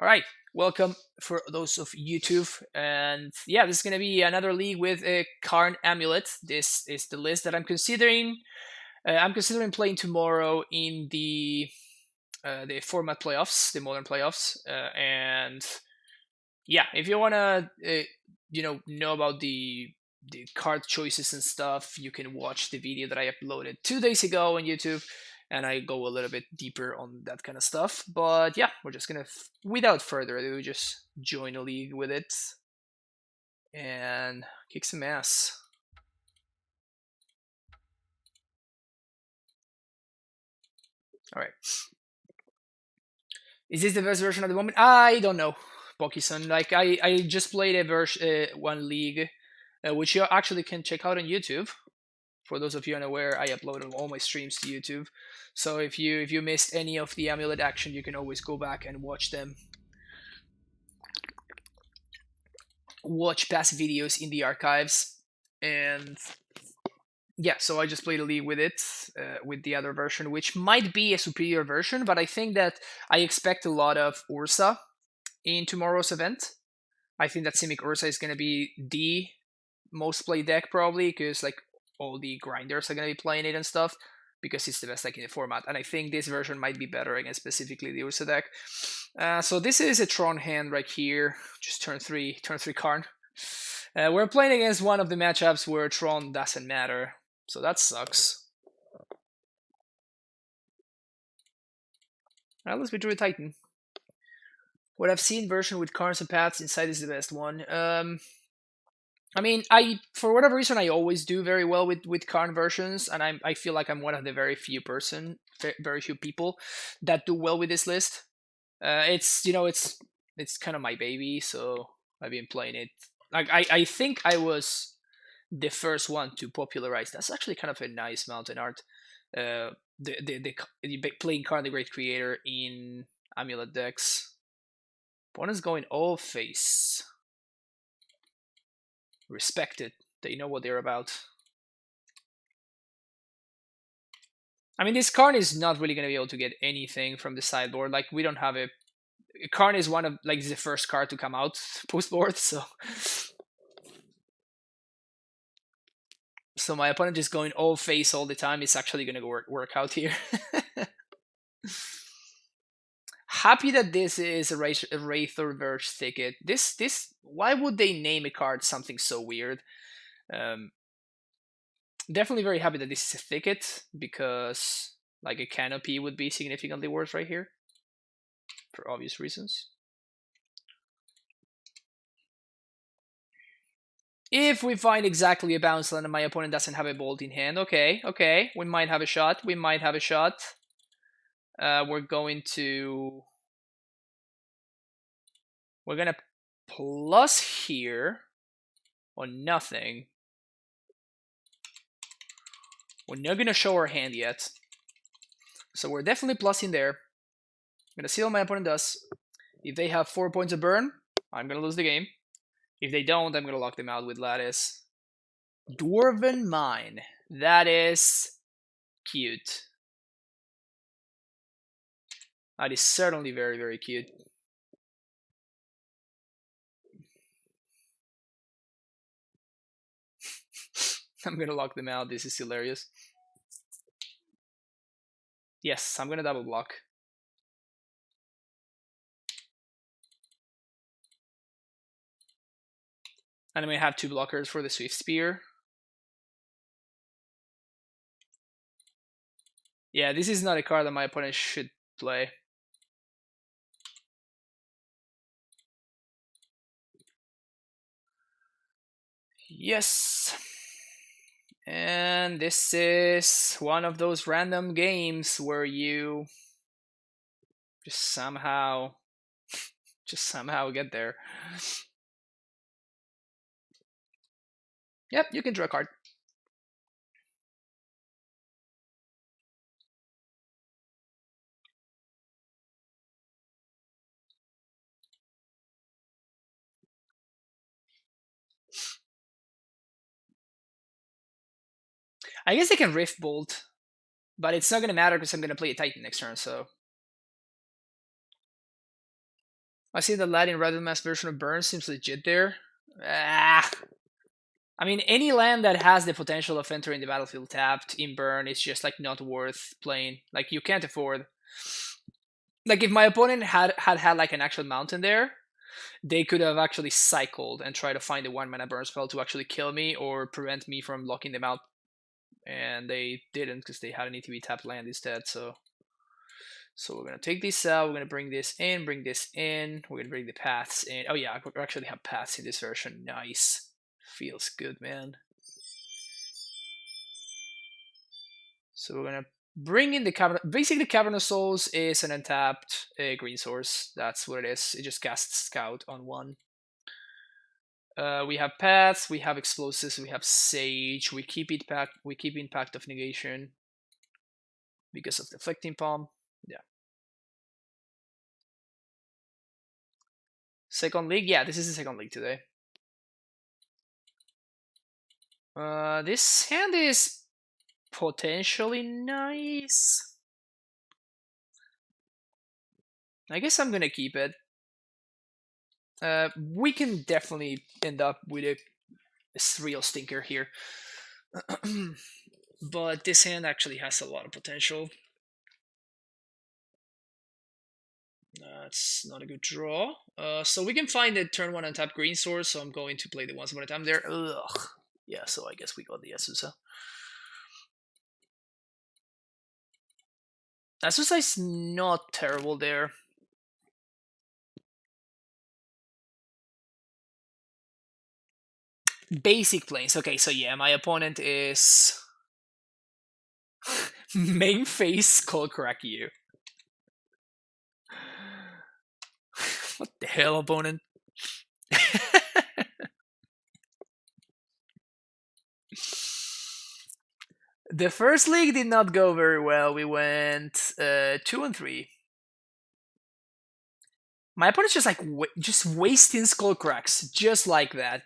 All right, welcome for those of YouTube, and yeah, this is gonna be another league with a Karn amulet. This is the list that I'm considering. I'm considering playing tomorrow in the format playoffs, the modern playoffs, and yeah, if you wanna know about the card choices and stuff, you can watch the video that I uploaded 2 days ago on YouTube, and I go a little bit deeper on that kind of stuff. But yeah, we're just gonna, without further ado, just join a league with it and kick some ass. All right, is this the best version at the moment? I don't know, Pokison. Like I just played a version one league, which you actually can check out on YouTube. For those of you unaware, I upload all my streams to YouTube. So if you missed any of the amulet action, you can always go back and watch them. Watch past videos in the archives. And yeah, so I just played a league with it, with the other version, which might be a superior version, but I think that I expect a lot of Ursa in tomorrow's event. I think that Simic Ursa is going to be the most played deck probably, because like all the grinders are going to be playing it and stuff, because it's the best deck in the format. And I think this version might be better against specifically the Ursa deck. So this is a Tron hand right here, just turn three Karn. We're playing against one of the matchups where Tron doesn't matter, so that sucks. Alright, let's be Druid Titan. What I've seen version with Karns and Paths inside is the best one. I mean, I for whatever reason I always do very well with Karn versions, and I feel like I'm one of the very few people that do well with this list. It's kind of my baby, so I've been playing it. Like I think I was the first one to popularize. That's actually kind of a nice mountain art. The playing Karn the Great Creator in Amulet decks. Opponent's going all face. Respected. They know what they're about. I mean, this Karn is not really going to be able to get anything from the sideboard. Like, we don't have a... Karn is one of, like, the first card to come out post-board, so... So my opponent is going all face all the time. It's actually going to work out here. Happy that this is a Wraithor Verge Thicket. Why would they name a card something so weird? Definitely very happy that this is a Thicket, because like a Canopy would be significantly worse right here, for obvious reasons. If we find exactly a bounce land and my opponent doesn't have a bolt in hand, okay, we might have a shot. We're gonna plus here on nothing. We're not gonna show our hand yet, so we're definitely plussing there. I'm gonna see what my opponent does. If they have 4 points of burn, I'm gonna lose the game. If they don't, I'm gonna lock them out with Lattice. Dwarven Mine. That is cute. That is certainly very, very cute. I'm gonna lock them out. This is hilarious. Yes, I'm gonna double block. And I'm gonna have 2 blockers for the Swift Spear. Yeah, this is not a card that my opponent should play. Yes. And this is one of those random games where you just somehow get there. Yep, you can draw a card. I guess I can Rift Bolt, but it's not going to matter because I'm going to play a Titan next turn, so... I see the Latin red mass version of Burn seems legit there. Ah. I mean, any land that has the potential of entering the battlefield tapped in Burn is just like not worth playing. Like you can't afford. Like if my opponent had like an actual mountain there, they could have actually cycled and tried to find a 1 mana burn spell to actually kill me or prevent me from locking them out. And they didn't because they had an ETB tapped land instead. So we're gonna take this out. We're gonna bring this in. We're gonna bring the paths in. Oh yeah, we actually have paths in this version. Nice, feels good, man. So we're gonna bring in the Cavern. Basically, Cavern of Souls is an untapped green source. That's what it is. It just casts Scout on one. We have paths, we have explosives, we have sage. We keep impact of negation because of deflecting palm. Yeah. Second league, yeah, this is the second league today. This hand is potentially nice. I guess I'm gonna keep it. We can definitely end up with a real stinker here. But this hand actually has a lot of potential. That's not a good draw. So we can find a turn 1 untapped green source, so I'm going to play the once upon a time there. Ugh. Yeah, so I guess we got the Azusa. Azusa is not terrible there. Basic planes. Okay, so yeah, my opponent is main face Skullcrack you. What the hell, opponent? The first league did not go very well. We went 2-3. My opponent's just like just wasting Skullcracks, just like that.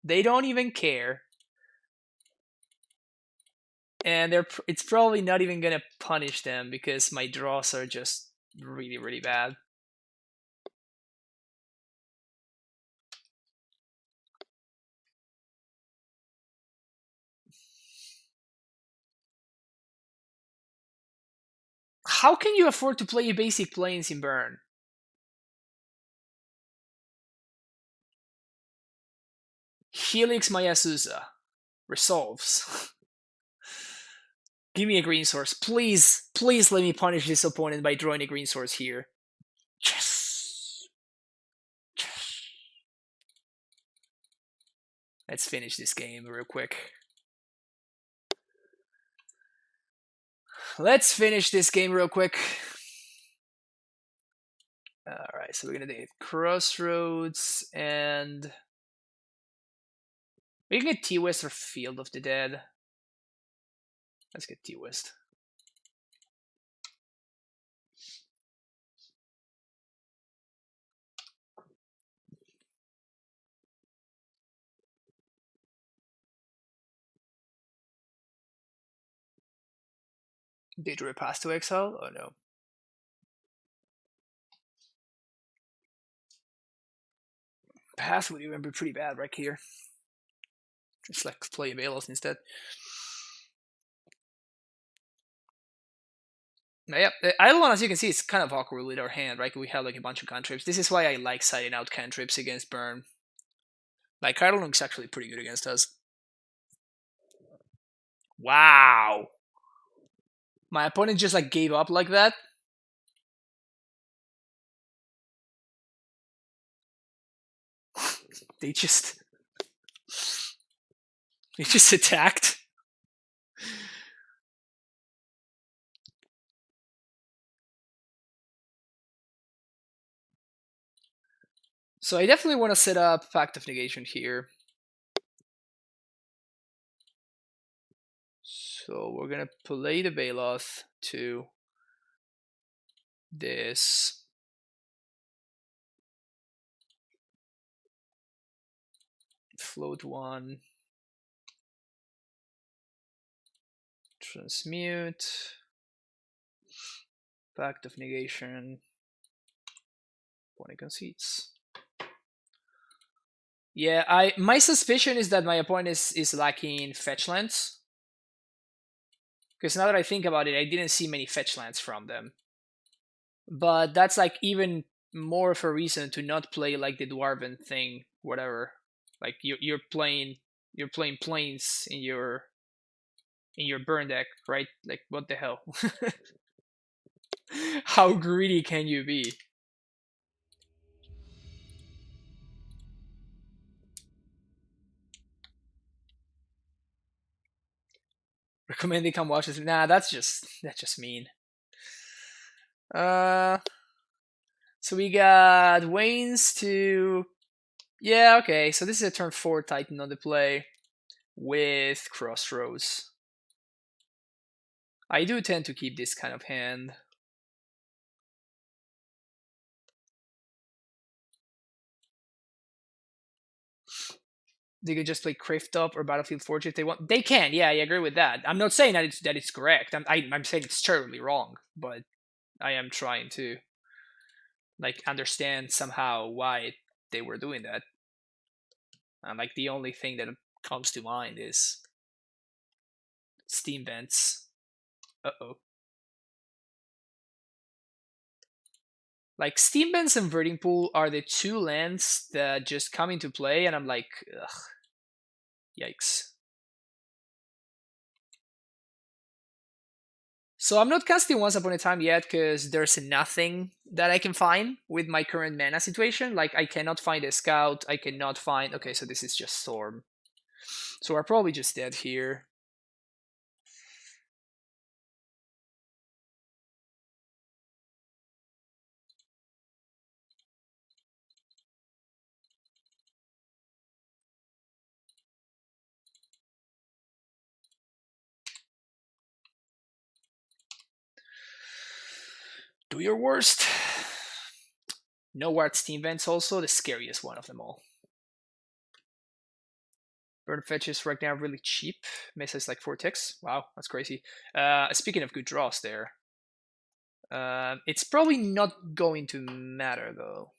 They don't even care. And it's probably not even gonna punish them because my draws are just really, really bad. How can you afford to play basic planes in Burn? Helix my Azusa. Resolves. Give me a green source. Please, please let me punish this opponent by drawing a green source here. Yes! Yes! Let's finish this game real quick. Let's finish this game real quick. Alright, so we're gonna do Crossroads and we can get T-West or Field of the Dead. Let's get T-West. Did we pass to exile? Oh no. Path would even be pretty bad right here. Just like play Velos instead. Now, yeah, Eidolon, as you can see, is kind of awkward with our hand, right? We have like a bunch of cantrips. This is why I like siding out cantrips against Burn. Like, Eidolon's actually pretty good against us. Wow! My opponent just like gave up like that. They just attacked. So I definitely want to set up Pact of Negation here. So we're gonna play the Veloth to this. Float one. Transmute. Pact of Negation. Opponent concedes. Yeah, my suspicion is that my opponent is lacking fetch lands. Because now that I think about it, I didn't see many fetch lands from them. But that's like even more of a reason to not play like the dwarven thing, whatever. Like you're playing planes in your burn deck, right? Like what the hell? How greedy can you be? Recommending come watch this? Nah, that's just mean. Uh, so we got Wayne's to yeah, okay. So this is a turn 4 Titan on the play with Crossroads. I do tend to keep this kind of hand. They could just play Crypt Up or Battlefield Forge if they want. They can, yeah, I agree with that. I'm not saying that it's correct. I'm saying it's terribly wrong, but I am trying to like understand somehow why they were doing that. And like the only thing that comes to mind is Steam Vents. Uh-oh. Like Steam Vents and Verding Pool are the two lands that just come into play, and I'm like, ugh, yikes. So I'm not casting Once Upon a Time yet because there's nothing that I can find with my current mana situation. Like I cannot find a scout. I cannot find. Okay, so this is just Storm. So we're probably just dead here. Do your worst. No Ward Steam Vents also, the scariest one of them all. Burn Fetch is right now really cheap. Mesa is like 4 ticks. Wow, that's crazy. Speaking of good draws there. It's probably not going to matter though.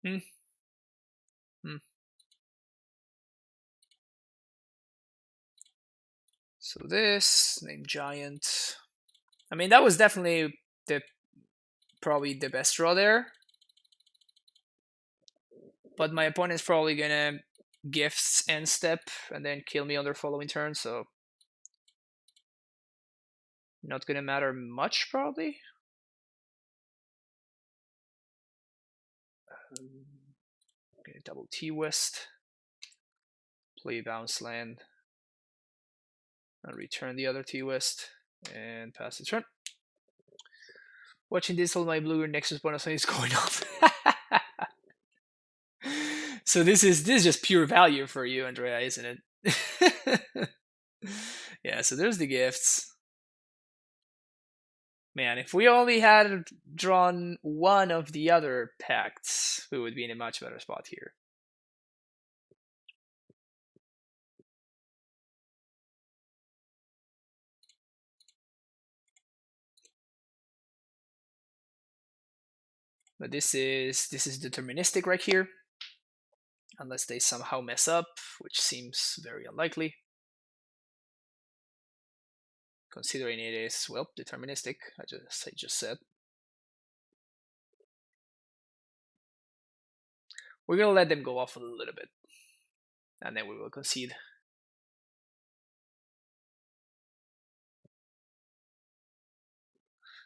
Hmm. Hmm. So this, name Giant. I mean, that was definitely probably the best draw there. But my opponent's probably gonna gifts end step and then kill me on their following turn, so not gonna matter much probably. Okay, double T West, play bounce land, and return the other T West and pass the turn. Watching this, all my blue Nexus bonus is going off. So this is just pure value for you, Andrea, isn't it? Yeah, so there's the gifts. Man, if we only had drawn one of the other pacts, we would be in a much better spot here. But this is deterministic right here, unless they somehow mess up, which seems very unlikely. Considering it is, well, deterministic, I just said. We're gonna let them go off a little bit, and then we will concede.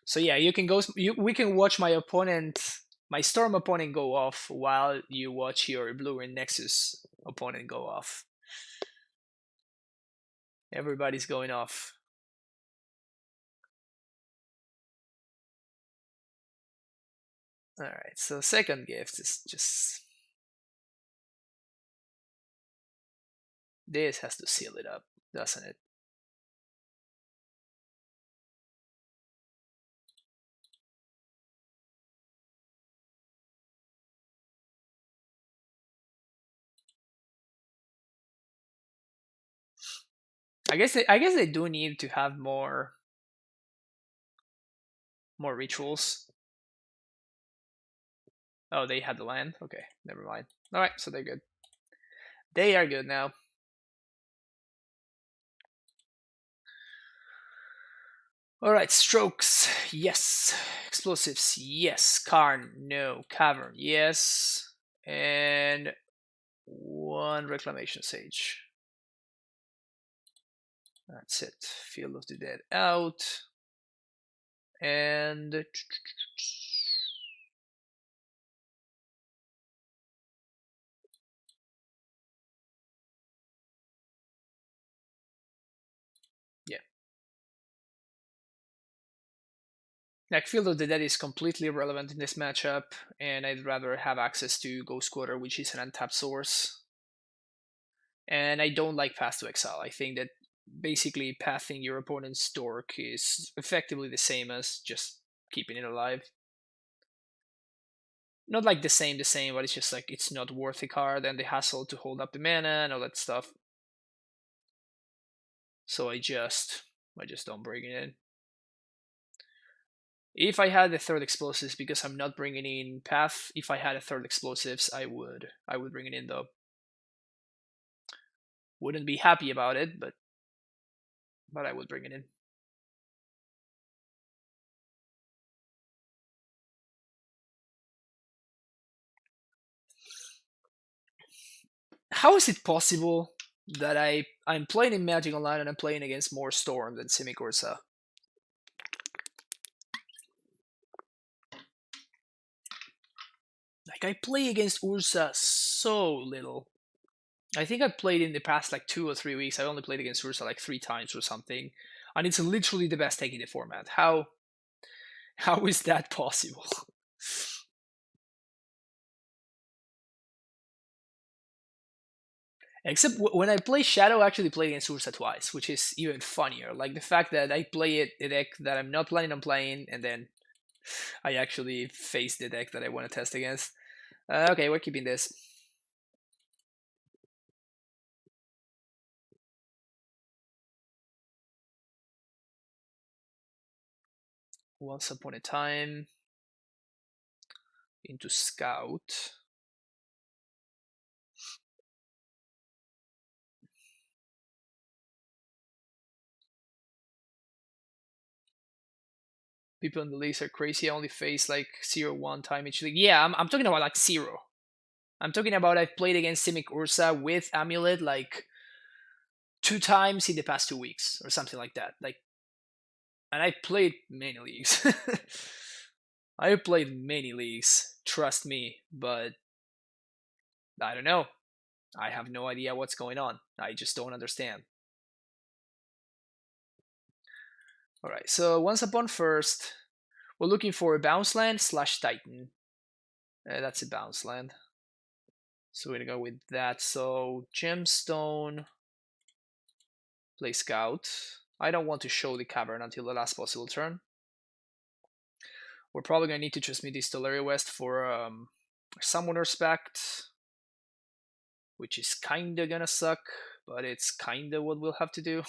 So yeah, you can go. We can watch my Storm opponent go off while you watch your Blue and Nexus opponent go off. Everybody's going off. All right, so second gift is just this has to seal it up, doesn't it? I guess they do need to have more rituals. Oh, they had the land. Okay, never mind. All right, so they're good. They are good now. All right, strokes. Yes. Explosives. Yes. Karn. No. Cavern. Yes. And one reclamation sage. That's it. Field of the Dead out. And yeah. Like Field of the Dead is completely irrelevant in this matchup, and I'd rather have access to Ghost Quarter, which is an untapped source. And I don't like Path to Exile. I think that basically pathing your opponent's dork is effectively the same as just keeping it alive. Not like the same, but it's just like it's not worth the card and the hassle to hold up the mana and all that stuff. So I just don't bring it in. If I had the third explosives, because I'm not bringing in path, if I had a third explosives, I would bring it in though. Wouldn't be happy about it, but I would bring it in. How is it possible that I'm playing in Magic Online and I'm playing against more Storm than Simic Ursa? Like I play against Ursa so little. I think I played in the past like 2 or 3 weeks. I only played against Ursa like 3 times or something, and it's literally the best take in the format. How is that possible? Except when I play Shadow, I actually play against Ursa twice, which is even funnier. Like the fact that I play a deck that I'm not planning on playing, and then I actually face the deck that I want to test against. Okay, we're keeping this. Once upon a time, into Scout. People in the leagues are crazy. I only face like 0 1 time each league. Yeah, I'm talking about like 0. I'm talking about I've played against Simic Ursa with Amulet like 2 times in the past 2 weeks or something like that. Like, and I played many leagues. I played many leagues, trust me, but I don't know. I have no idea what's going on. I just don't understand. All right, so once upon first, we're looking for a bounce land slash Titan. That's a bounce land. So we're gonna go with that. So Gemstone, play Scout. I don't want to show the cavern until the last possible turn. We're probably gonna need to transmit this Stellaria West for Summoner's Pact, which is kinda gonna suck, but it's kinda what we'll have to do.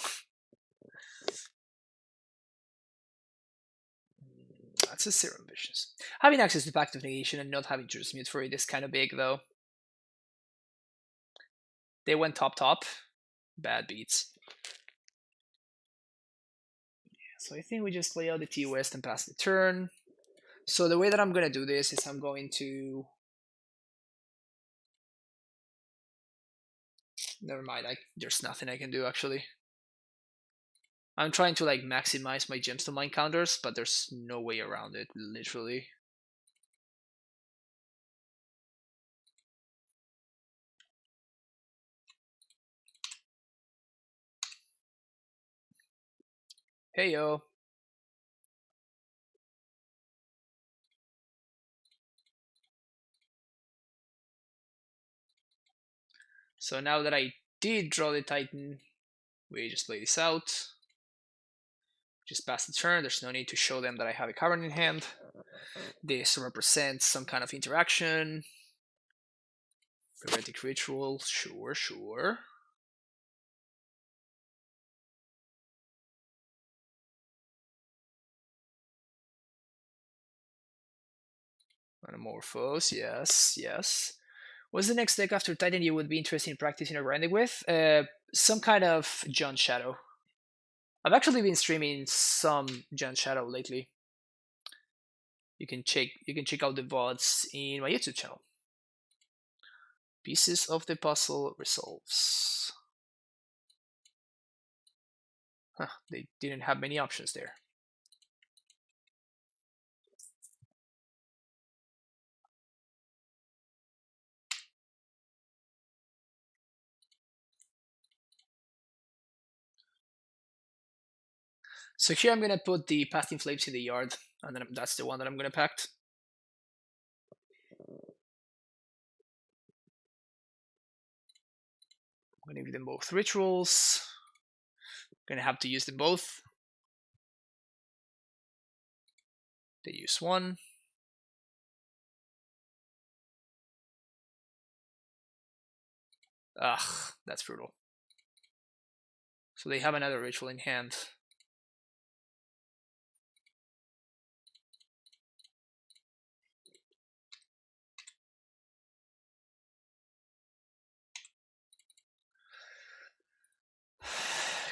That's a Serum Visions. Having access to Pact of Negation and not having to transmute for it is kind of big, though. They went top. Bad beats. So I think we just play out the T West and pass the turn. So the way that I'm gonna do this is I'm going to. Never mind. There's nothing I can do actually. I'm trying to like maximize my gemstone mine counters, but there's no way around it. Literally. Hey yo. So now that I did draw the Titan, we just play this out. Just pass the turn. There's no need to show them that I have a card in hand. This represents some kind of interaction. Heretic Ritual, sure. Anamorphose, yes, yes. What's the next deck after Titan you would be interested in practicing or grinding with? Some kind of John Shadow. I've actually been streaming some John Shadow lately. You can check out the VODs in my YouTube channel. Pieces of the puzzle resolves. Huh, they didn't have many options there. So here I'm gonna put the Path in Flames in the yard, and then that's the one that I'm gonna pact. I'm gonna give them both rituals. Gonna have to use them both. They use one. Ugh, that's brutal. So they have another ritual in hand.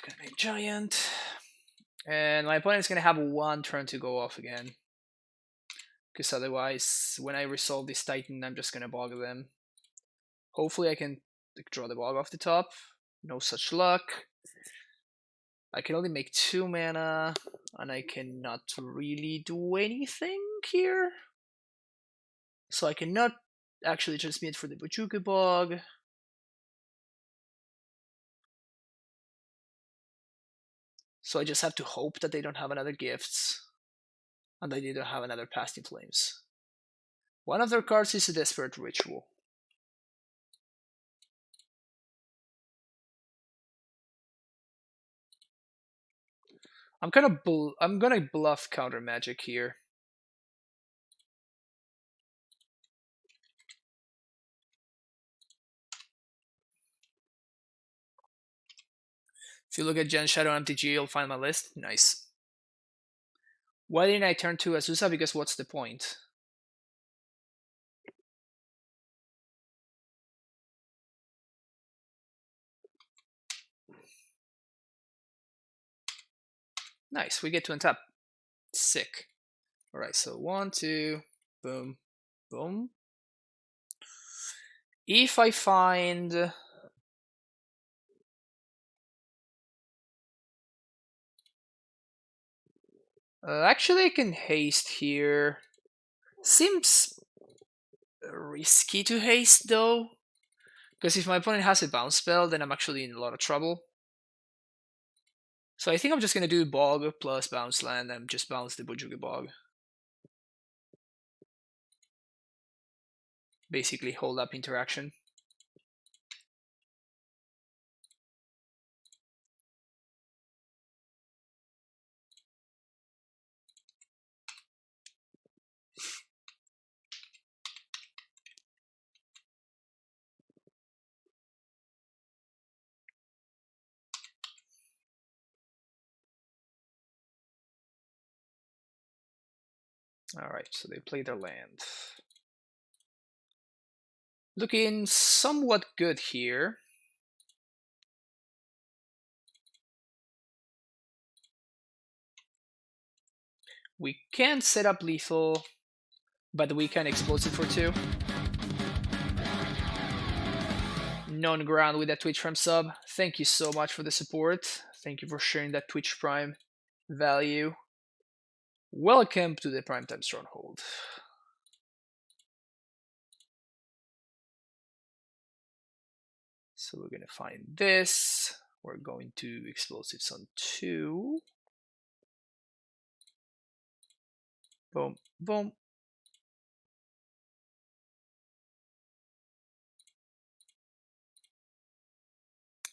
Gonna make giant. And my opponent's gonna have one turn to go off again. Because otherwise, when I resolve this Titan, I'm just gonna bog them. Hopefully I can draw the bog off the top. No such luck. I can only make 2 mana, and I cannot really do anything here. So I cannot actually transmit for the Bojuka Bog. So I just have to hope that they don't have another Gifts, and they don't have another Past in Flames. One of their cards is a Desperate Ritual. I'm gonna bluff counter magic here. If you look at Gen Shadow MTG, you'll find my list. Nice. Why didn't I turn to Azusa? Because what's the point? Nice, we get to untap. Sick. Alright, so 1, 2, boom, boom. If I find... actually, I can haste here. Seems risky to haste, though. Because if my opponent has a bounce spell, then I'm actually in a lot of trouble. So I think I'm just gonna do Bog plus Bounce Land and just bounce the Bojuka Bog. Basically hold up interaction. Alright, so they play their land. Looking somewhat good here. We can set up lethal, but we can explosive for 2. Non-ground with that Twitch Prime sub. Thank you so much for the support. Thank you for sharing that Twitch Prime value. Welcome to the Primetime Stronghold. So we're gonna find this. We're going to explosives on 2. Boom, boom.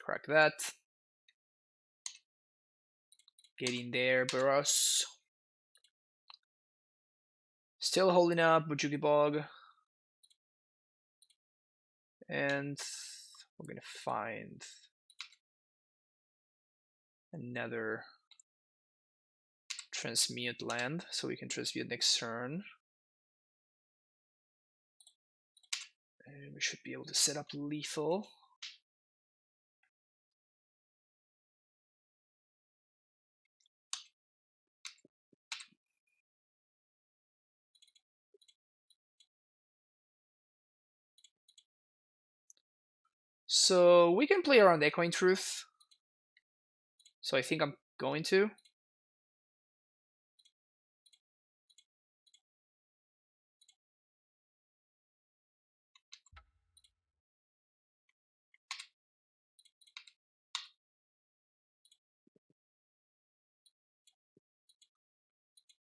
Crack that. Get in there, Burros. Still holding up, Bojuki Bog. And we're gonna find another transmute land, so we can transmute next turn. And we should be able to set up lethal. So we can play around Echoing Truth. So I think I'm going to.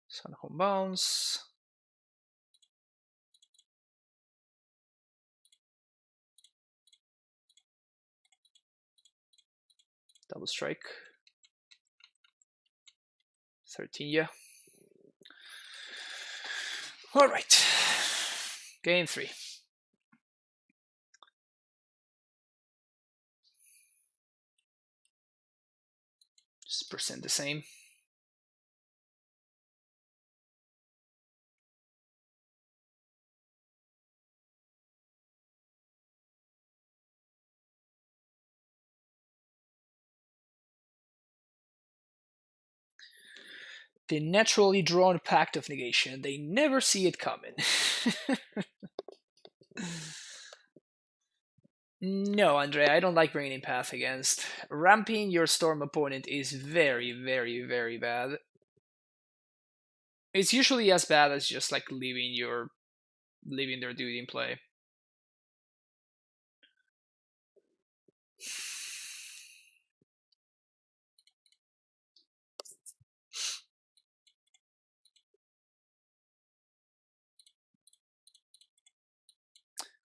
Sun Home Bounce. Double strike. 13, yeah. All right. Game 3. Just percent the same. The naturally drawn Pact of Negation. They never see it coming. No, Andre, I don't like bringing in Path against. Ramping your Storm opponent is very, very, very bad. It's usually as bad as just like leaving their duty in play.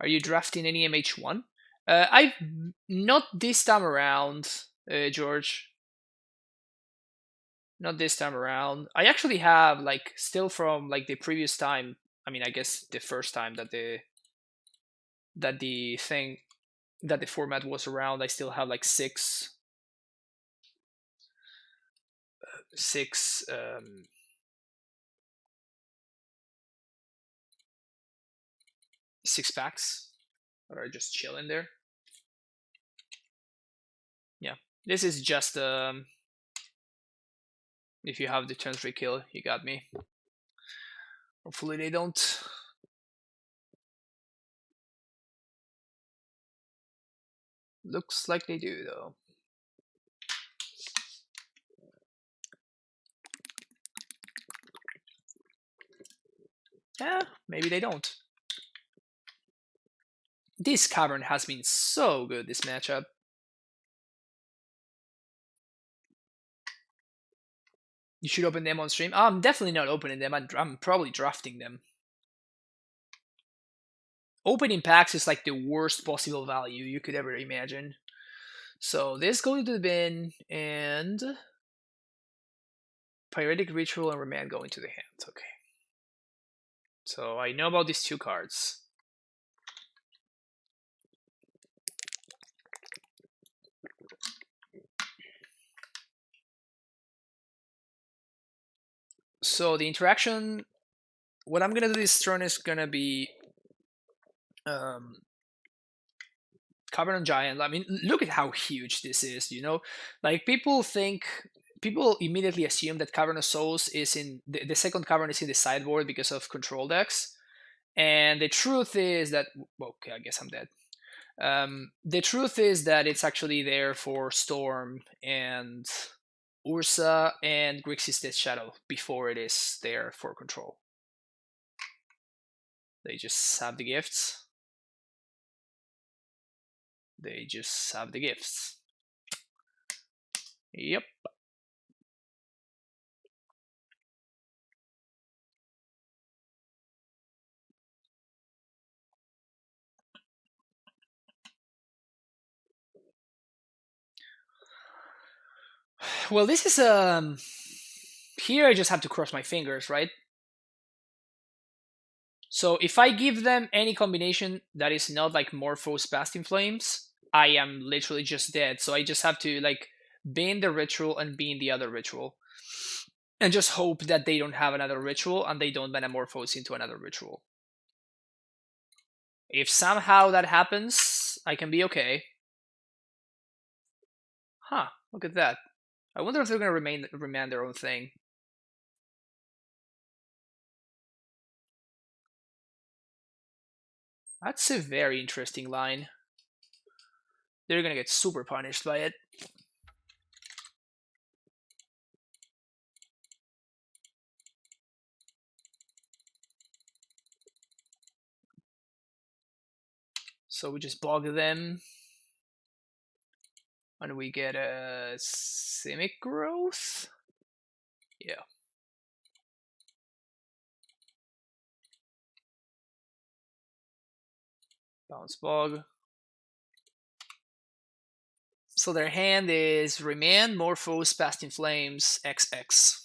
Are you drafting any MH1? I've not this time around, George. Not this time around. I actually have like still from like the previous time. I mean, I guess the first time that the thing that the format was around. I still have like six six packs that are just chilling there. Yeah, this is just if you have the turn 3 kill, you got me. Hopefully they don't. Looks like they do though. Yeah, maybe they don't. This Cavern has been so good this matchup. You should open them on stream. I'm definitely not opening them. I'm probably drafting them. Opening packs is like the worst possible value you could ever imagine. So this goes to the bin, and Pyretic Ritual and Remand go into the hand. Okay. So I know about these two cards. So the interaction, what I'm gonna do this turn is gonna be Covenant Giant. I mean, look at how huge this is, you know? Like, people immediately assume that Cavern of Souls is in the second Cavern is in the sideboard because of control decks. And the truth is that, well, okay, I guess I'm dead. The truth is that it's actually there for Storm and Ursa and Grixis Death Shadow before it is there for control. They just have the gifts. They just have the gifts. Yep. Well, this is here I just have to cross my fingers, right? So if I give them any combination that is not like Morphos Past in Flames, I am literally just dead. So I just have to like be in the ritual and be in the other ritual. And just hope that they don't have another ritual and they don't metamorphose into another ritual. If somehow that happens, I can be okay. Huh, look at that. I wonder if they're going to remand their own thing. That's a very interesting line. They're going to get super punished by it. So we just bog them. And we get a Simic growth? Yeah. Bounce bog. So their hand is Remand, Morphos, Past in Flames, XX.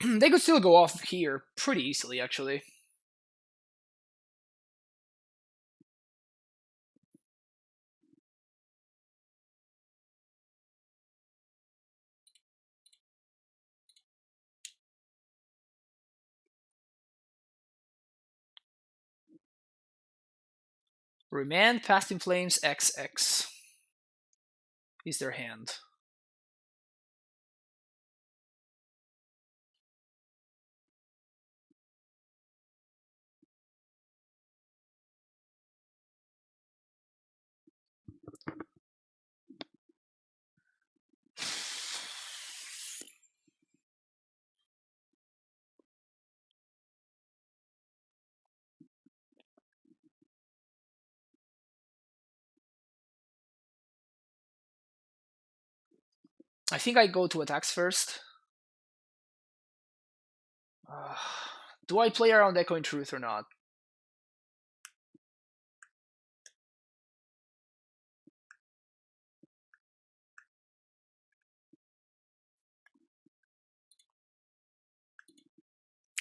They could still go off here pretty easily, actually. Remand, Past in Flames, XX is their hand. I think I go to attacks first. Do I play around Echoing Truth or not?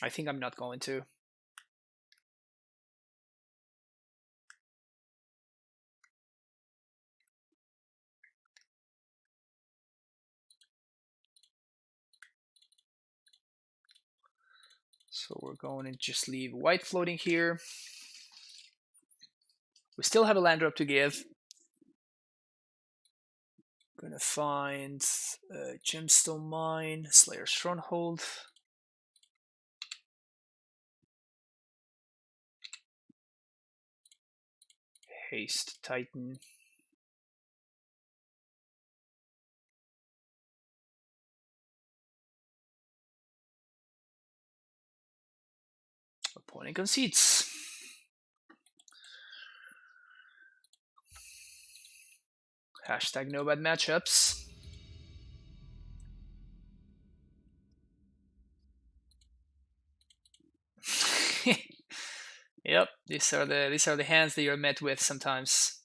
I think I'm not going to. So we're going to just leave white floating here. We still have a land drop to give. Gonna find Gemstone Mine, Slayer Stronghold. Haste Titan. Opponent concedes. Hashtag no bad matchups. Yep, these are the hands that you're met with sometimes.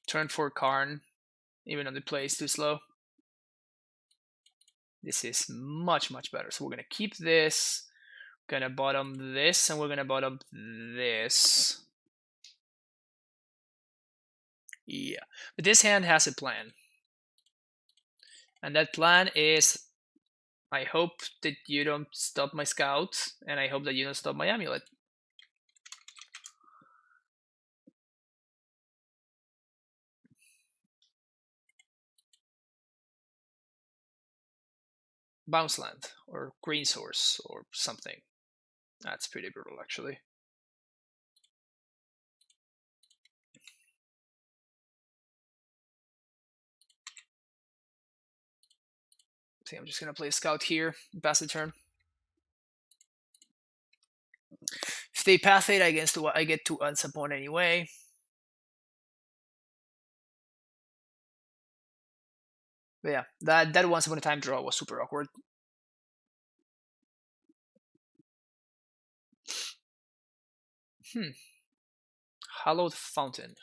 Turn for Karn, even though the play is too slow. This is much better. So we're gonna keep this, gonna bottom this, and we're gonna bottom this. Yeah, but this hand has a plan, and that plan is, I hope that you don't stop my scout, and I hope that you don't stop my amulet. Bounce land, or green source, or something. That's pretty brutal, actually. I think I'm just gonna play a scout here, pass the turn. If they pass it, I get to unsupported anyway. But yeah, that once upon a time draw was super awkward. Hallowed Fountain.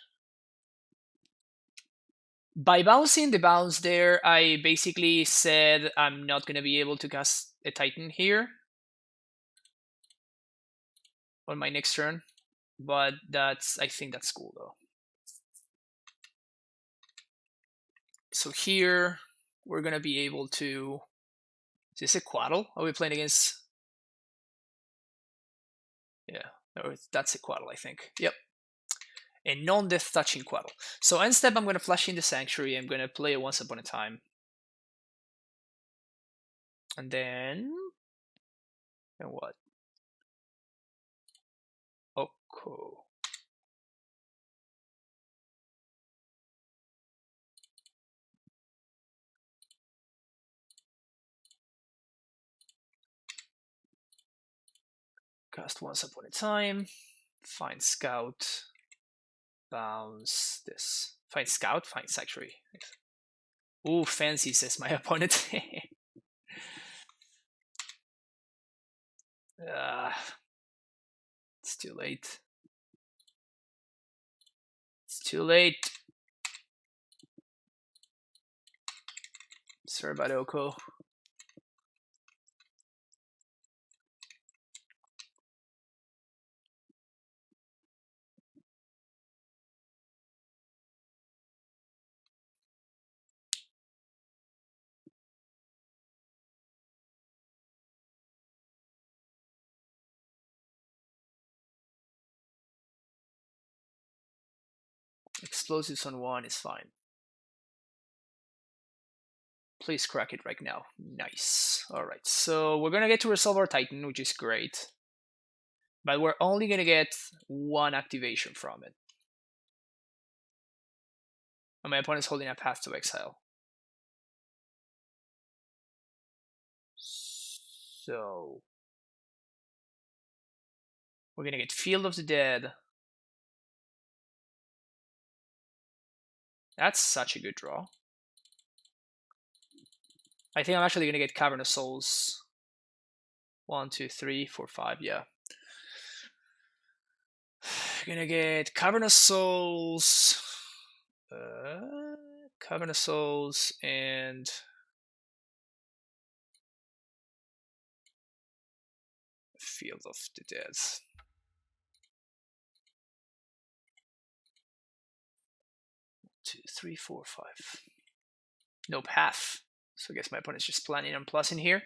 By bouncing the bounce there, I basically said I'm not gonna be able to cast a Titan here on my next turn. but I think that's cool though. So here we're gonna be able to. Is this a Quaddle? Are we playing against? Yeah, that's a Quaddle, I think. Yep. A non-death touching Quaddle. So end step, I'm gonna flash in the Sanctuary. I'm gonna play a Once Upon a Time, and then what? Oh, cool. Cast Once Upon a Time. Find Scout. Bounce this. Find Scout. Find Sanctuary. Ooh, fancy, says my opponent. It's too late. It's too late. Sorry about Oko. Explosives on 1 is fine. Please crack it right now. Nice. Alright, so we're gonna get to resolve our Titan, which is great. But we're only gonna get 1 activation from it. And my opponent's holding a Path to Exile. So we're gonna get Field of the Dead. That's such a good draw. I think I'm actually gonna get Cavern of Souls. 1, 2, 3, 4, 5, yeah. Gonna get Cavern of Souls. Cavern of Souls and Field of the Dead. 2, 3, 4, 5. No path. So I guess my opponent's just planning on plussing here.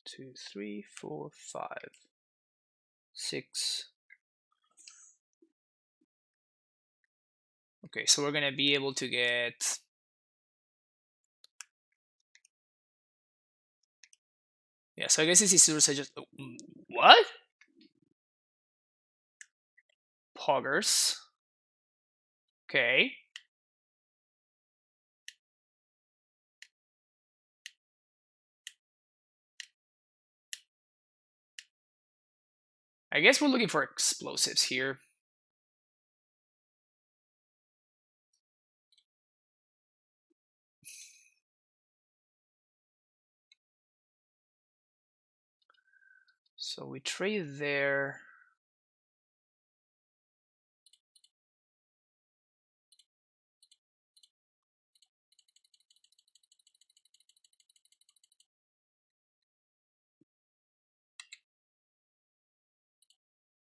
Two, three, four, 5, 6. Okay, so we're gonna be able to get. Yeah, so I guess this is just. What? Poggers. Okay. I guess we're looking for explosives here. So we trade there.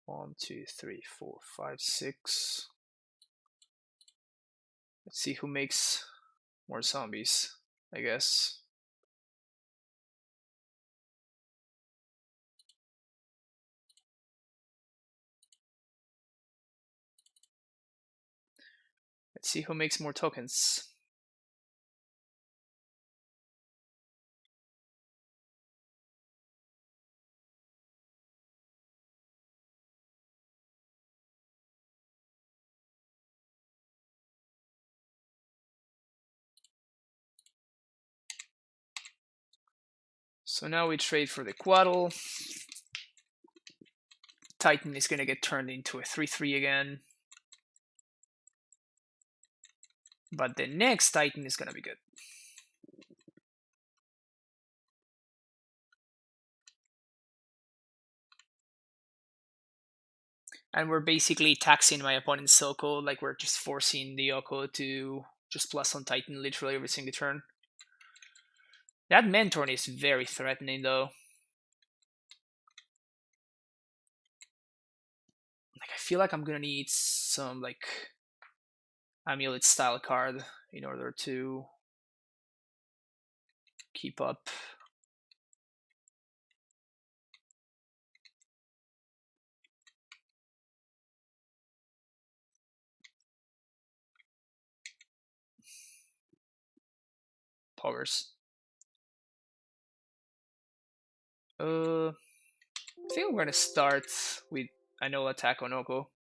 One, two, three, four, 5, 6. Let's see who makes more zombies, I guess. Let's see who makes more tokens. So now we trade for the Quaddle. Titan is going to get turned into a 3-3 again. But the next Titan is going to be good. And we're basically taxing my opponent's Silco, like we're just forcing the Yoko to just plus on Titan literally every single turn. That Mentor is very threatening though. Like I feel like I'm gonna need some like Amulet style card in order to keep up. Powers. I think we're gonna start with I know attack on Oko.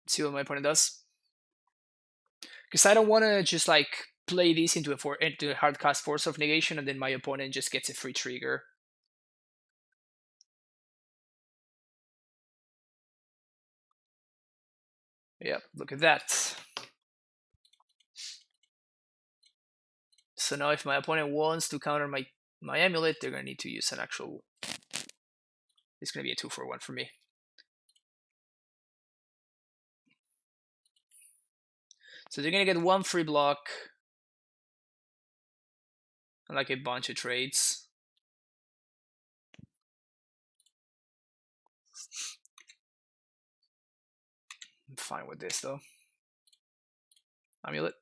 See what my opponent does. Because I don't want to just like play this into a hard cast Force of Negation, and then my opponent just gets a free trigger. Yep, look at that. So now if my opponent wants to counter my amulet, they're gonna need to use an actual. It's gonna be a 2-for-1 for me. So they're gonna get one free block and like a bunch of trades. I'm fine with this though. Amulet.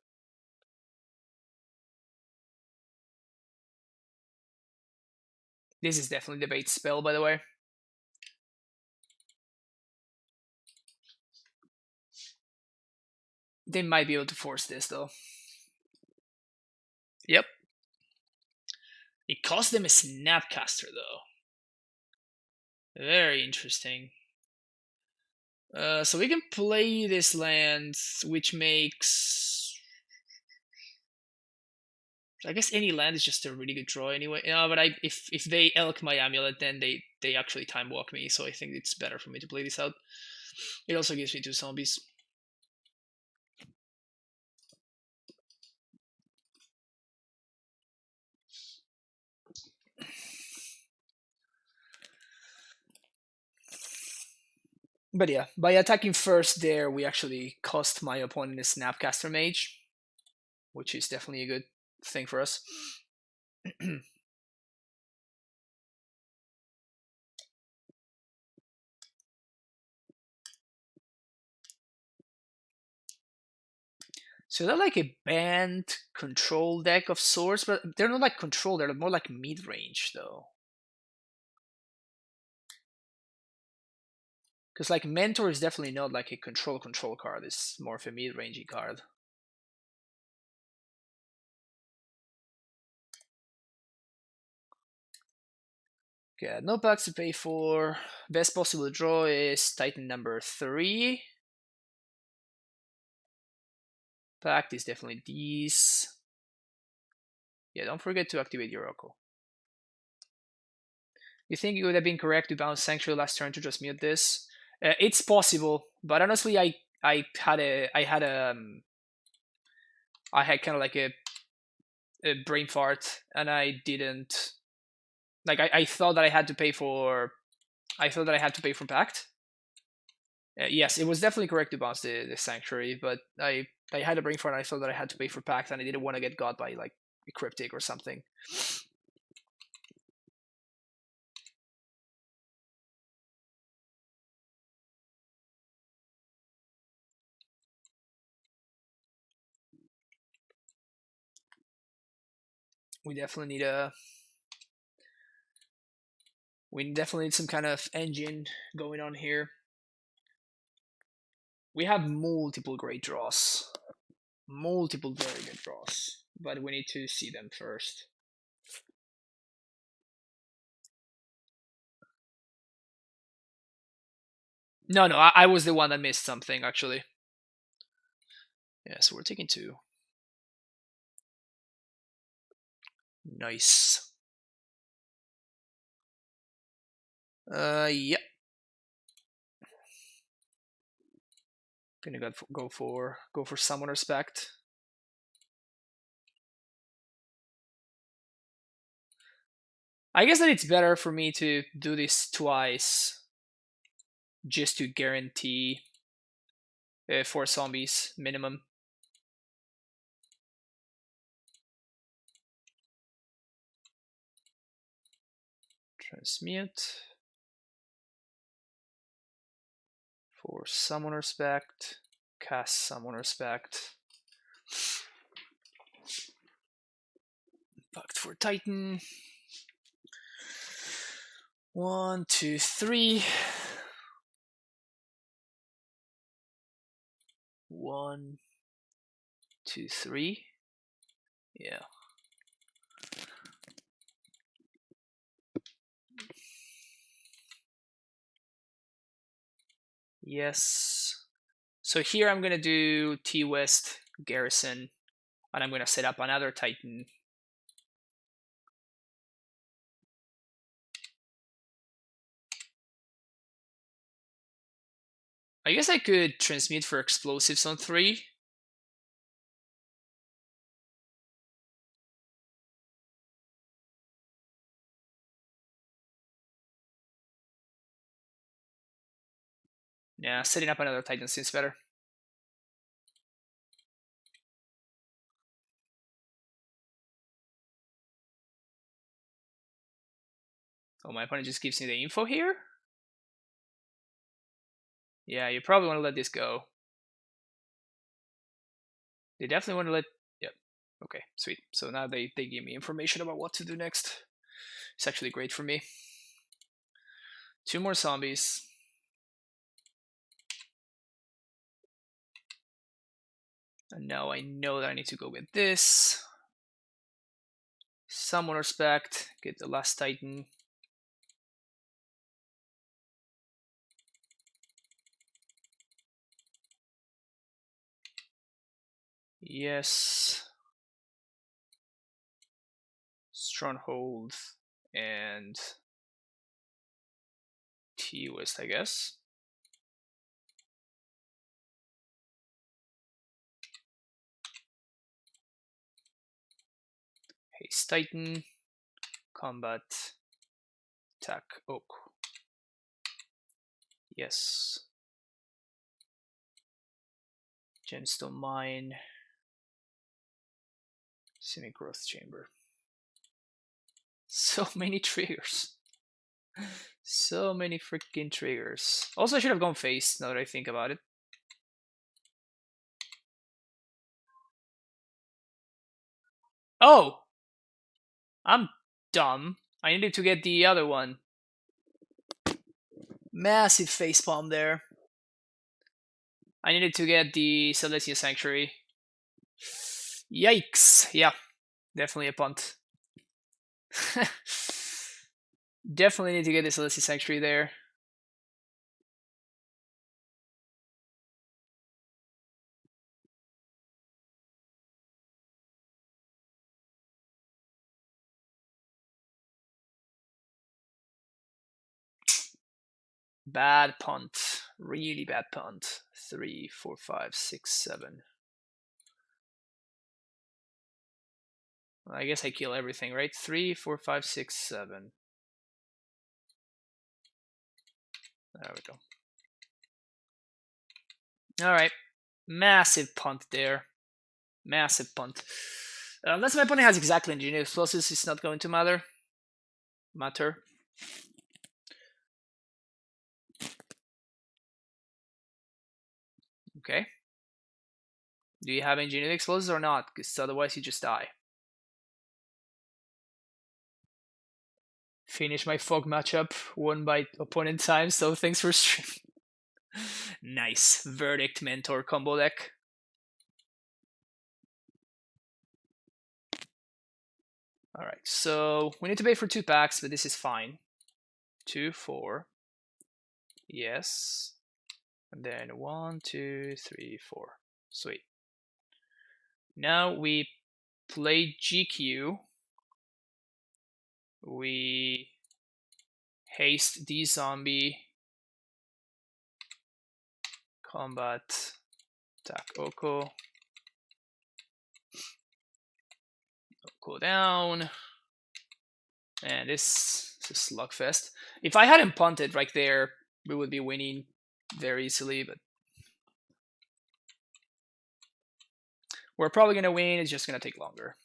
This is definitely the bait spell, by the way. They might be able to force this though. Yep. It cost them a Snapcaster though. Very interesting. So we can play this land, which makes. I guess any land is just a really good draw anyway. Yeah, but if they elk my amulet, then they actually time walk me. So I think it's better for me to play this out. It also gives me 2 zombies. But yeah, by attacking first there, we actually cost my opponent a Snapcaster Mage, which is definitely a good thing for us. So they're like a Bant control deck of sorts, but they're not like control, they're more like mid-range though. Because like Mentor is definitely not like a control card, it's more of a mid-rangey card. Okay, no packs to pay for. Best possible draw is Titan number 3. Pact is definitely these. Yeah, don't forget to activate your Oko. You think it would have been correct to bounce Sanctuary last turn to just mute this? It's possible, but honestly, I had kind of like a brain fart, and I didn't. Like I thought that I had to pay for. I thought that I had to pay for Pact. Yes, it was definitely correct to bounce the Sanctuary, but I had a brain fart and I thought that I had to pay for Pact, and I didn't want to get got by like a Cryptic or something. We definitely need a. We definitely need some kind of engine going on here. We have multiple great draws. Multiple very good draws. But we need to see them first. No, I was the one that missed something, actually. Yeah, so we're taking 2. Nice. Yep. Gonna go for Summoner's Pact. I guess that it's better for me to do this twice, just to guarantee 4 zombies minimum. Transmute. For Summoner Spect. Cast Summoner Spect. Pact for Titan. 1, 2, 3. 1, 2, 3. Yeah. Yes. So here I'm gonna do T West Garrison, and I'm gonna set up another Titan. I guess I could transmute for explosives on 3. Yeah, setting up another Titan seems better. Oh, my opponent just gives me the info here? Yeah, you probably want to let this go. They definitely want to let... Yep. Okay, sweet. So now they give me information about what to do next. It's actually great for me. 2 more zombies. And now I know that I need to go with this. Summoner Spect, get the last Titan. Yes. Stronghold and T West, I guess. Haste Titan, combat, attack Oak. Yes. Gemstone Mine, Semi-Growth Chamber. So many triggers. So many freaking triggers. Also, I should have gone face now that I think about it. Oh! I'm dumb. I needed to get the other one. Massive facepalm there. I needed to get the Celestia Sanctuary. Yikes. Yeah, definitely a punt. Definitely need to get the Celestia Sanctuary there. Bad punt. Really bad punt. 3, 4, 5, 6, 7. I guess I kill everything, right? 3, 4, 5, 6, 7. There we go. Alright. Massive punt there. Massive punt. Unless my opponent has exactly engineered explosives, it's not going to matter. Okay. Do you have engineered explosives or not? Because otherwise you just die. Finish my fog matchup, won by opponent time, so thanks for streaming. Nice. Verdict Mentor combo deck. Alright, so we need to pay for 2 packs, but this is fine. 2, 4. Yes. And then 1, 2, 3, 4. Sweet. Now we play GQ. We haste the zombie. Combat. Attack Oko. Oko down. And this is a slugfest. If I hadn't punted right there, we would be winning very easily, but We're probably going to win. It's just going to take longer.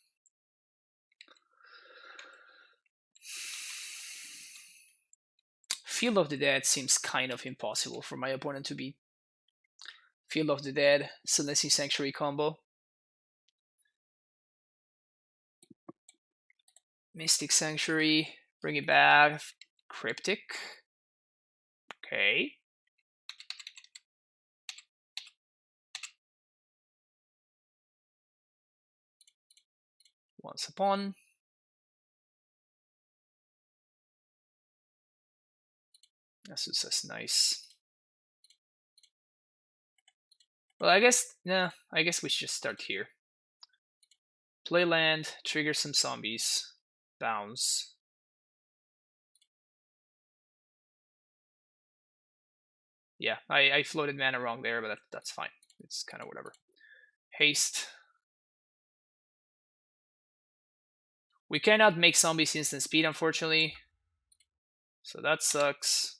Field of the Dead seems kind of impossible for my opponent to beat. Field of the Dead, Celestial Sanctuary combo. Mystic Sanctuary, bring it back. Cryptic. Okay. Once Upon. That's nice. Well, I guess we should just start here. Play land, trigger some zombies, bounce. Yeah, I floated mana wrong there, but that's fine. It's kind of whatever. Haste. We cannot make zombies instant speed, unfortunately. So that sucks.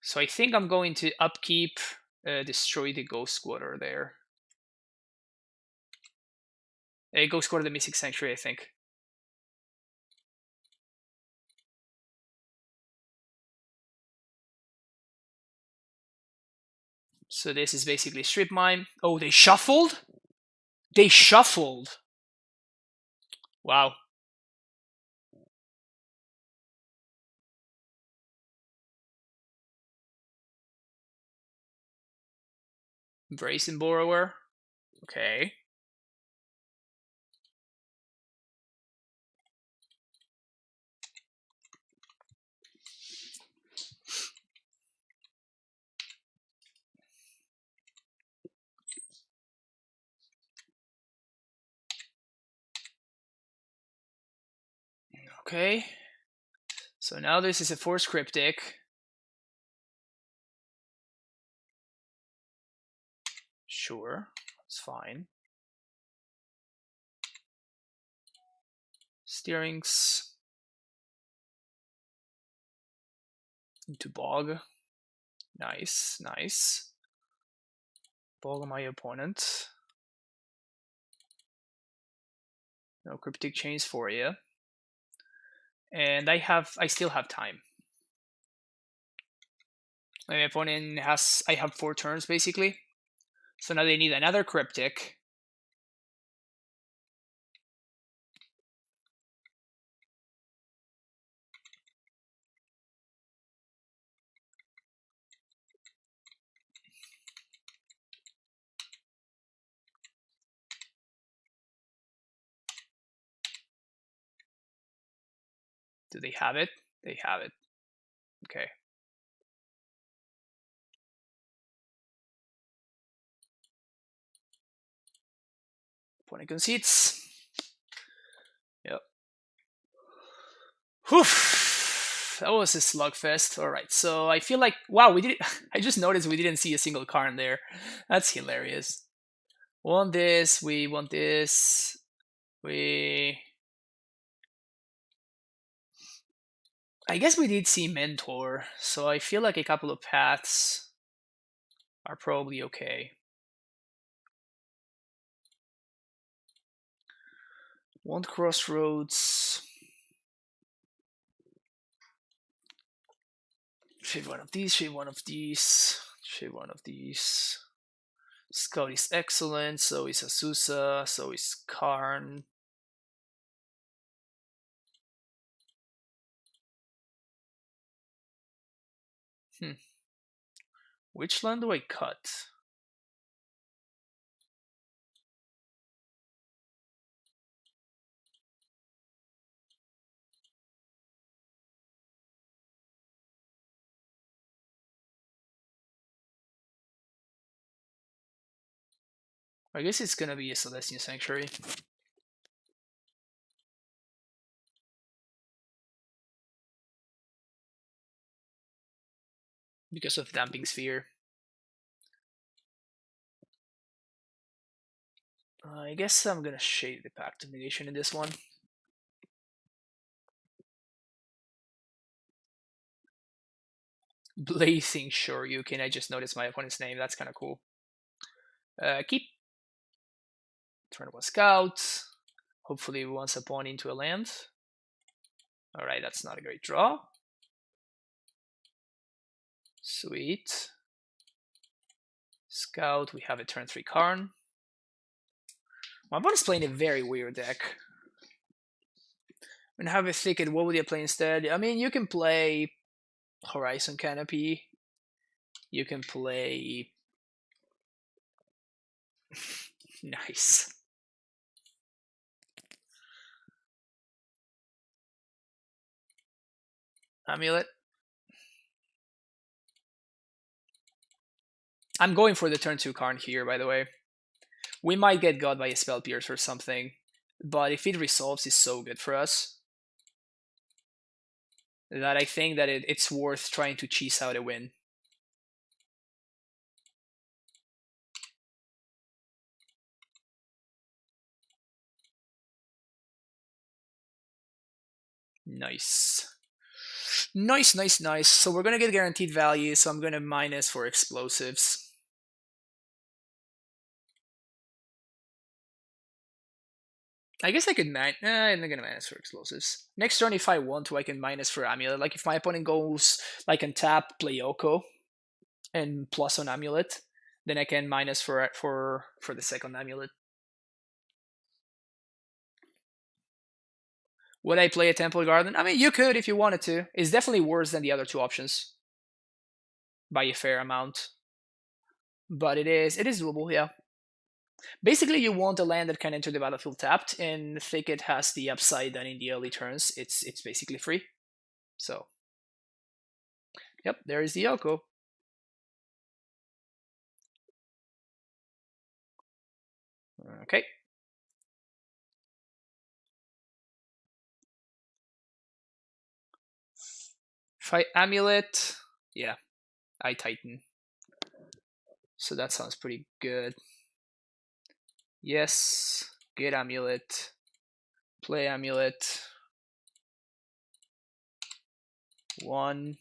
So I think I'm going to upkeep, destroy the Ghost Squatter there. Ghost Squatter the Mystic Sanctuary, I think. So this is basically Strip Mine. Oh, they shuffled? They shuffled. Wow. Brazen Borrower. Okay. Okay. So now this is a Force Cryptic. Sure, that's fine. Steerings into Bog. Nice, nice. Bog on my opponent. No Cryptic Chains for you. And I still have time. My opponent has, I have 4 turns basically. So now they need another Cryptic. Do they have it? They have it. Okay. Opponent concedes. Yep. Whew. That was a slugfest. Alright, so I feel like, wow, we did I just noticed we didn't see a single Karn there. That's hilarious. Want this, we want this. I guess we did see Mentor, so I feel like a couple of paths are probably okay. Want Crossroads. Shave one of these, shave one of these, shave one of these. Scout is excellent, so is Azusa, so is Karn. Which land do I cut? I guess it's gonna be a Celestial Sanctuary. Because of Damping Sphere. I guess I'm gonna shade the Pact of Negation in this one. Blazing Shoryuken. I just noticed my opponent's name. That's kind of cool. Keep. Turn 1 scout. Hopefully once a pawn into a land. Alright, that's not a great draw. Sweet. Scout, we have a turn 3 Karn. My opponent's playing a very weird deck. And have a Thicket, what would you play instead? I mean, you can play Horizon Canopy. You can play... Nice. Amulet. I'm going for the turn 2 Karn here, by the way. We might get got by a Spell Pierce or something, but if it resolves, it's so good for us that I think that it's worth trying to cheese out a win. Nice. Nice, nice, nice. So we're gonna get guaranteed value, so I'm gonna minus for explosives. I guess I could I'm not gonna minus for explosives. Next turn, if I want to, I can minus for Amulet. Like if my opponent goes like untap, play Yoko, and plus on Amulet, then I can minus for the second Amulet. Would I play a Temple Garden? I mean, you could if you wanted to. It's definitely worse than the other two options by a fair amount, but it is doable. Yeah. Basically, you want a land that can enter the battlefield tapped, and Thicket has the upside that in the early turns it's basically free. So, yep, there is the Yoko. Okay. Fight Amulet. Yeah, I Titan. So that sounds pretty good. Yes, get Amulet. Play Amulet. 1,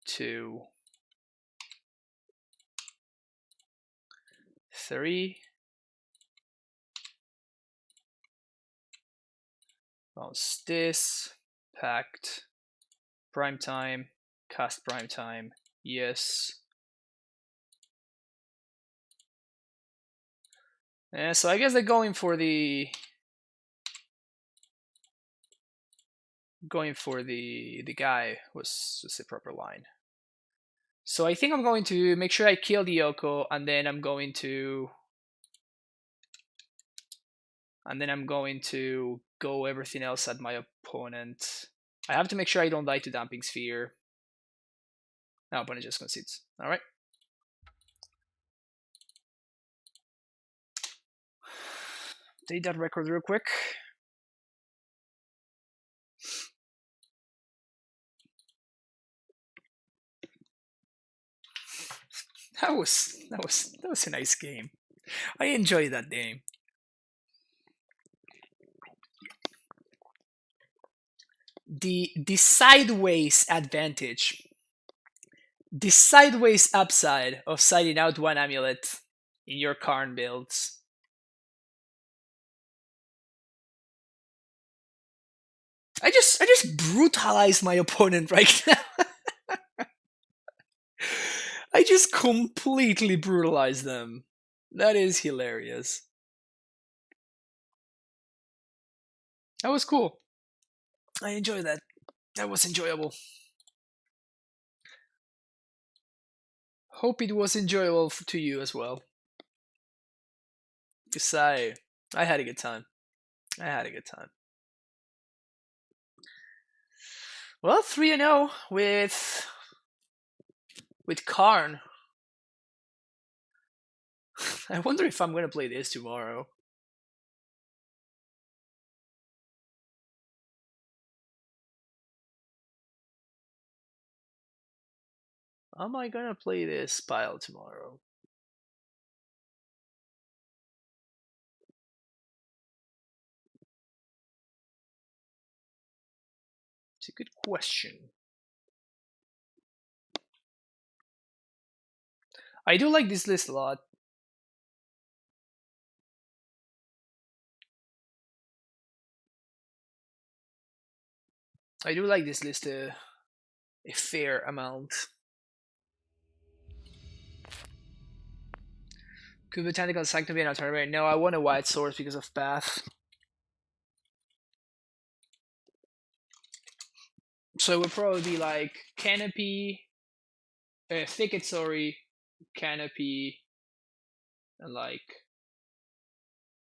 2, 3. Bounce this. Pact. Prime time. Cast prime time. Yes. So I guess they're going for the guy was the proper line. So I think I'm going to make sure I kill the Yoko, and then I'm going to go everything else at my opponent. I have to make sure I don't die to Damping Sphere. No, opponent just concedes. All right. Take that record real quick. That was a nice game. I enjoyed that game. The sideways advantage, the sideways upside of siding out one Amulet in your Karn builds. I just brutalized my opponent right now. I just completely brutalized them. That is hilarious. That was cool. I enjoyed that. That was enjoyable. Hope it was enjoyable to you as well. Because I had a good time. I had a good time. Well, 3-0 with Karn. I wonder if I'm gonna play this tomorrow. Am I gonna play this pile tomorrow? It's a good question. I do like this list a lot. I do like this list a fair amount. Could Botanical Sanctum be an alternative? No, I want a white source because of Path. So it would probably be like Canopy, Thicket, sorry, Canopy, and like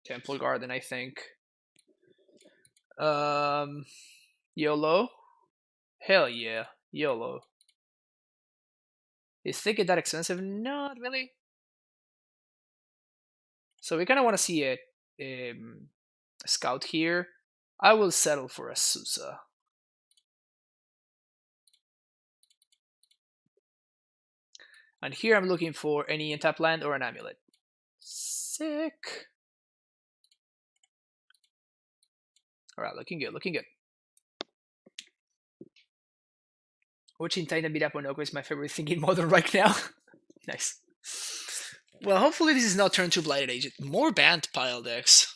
Temple Garden, I think. YOLO? Hell yeah, YOLO. Is Thicket that expensive? Not really. So we kind of want to see a Scout here. I will settle for a Susa. And here I'm looking for any untap land or an amulet. Sick. Alright, looking good, looking good. Watching Titan beat up on Oko is my favorite thing in Modern right now. Nice. Well, hopefully this is not turn to Blighted Agent. More Bant pile decks.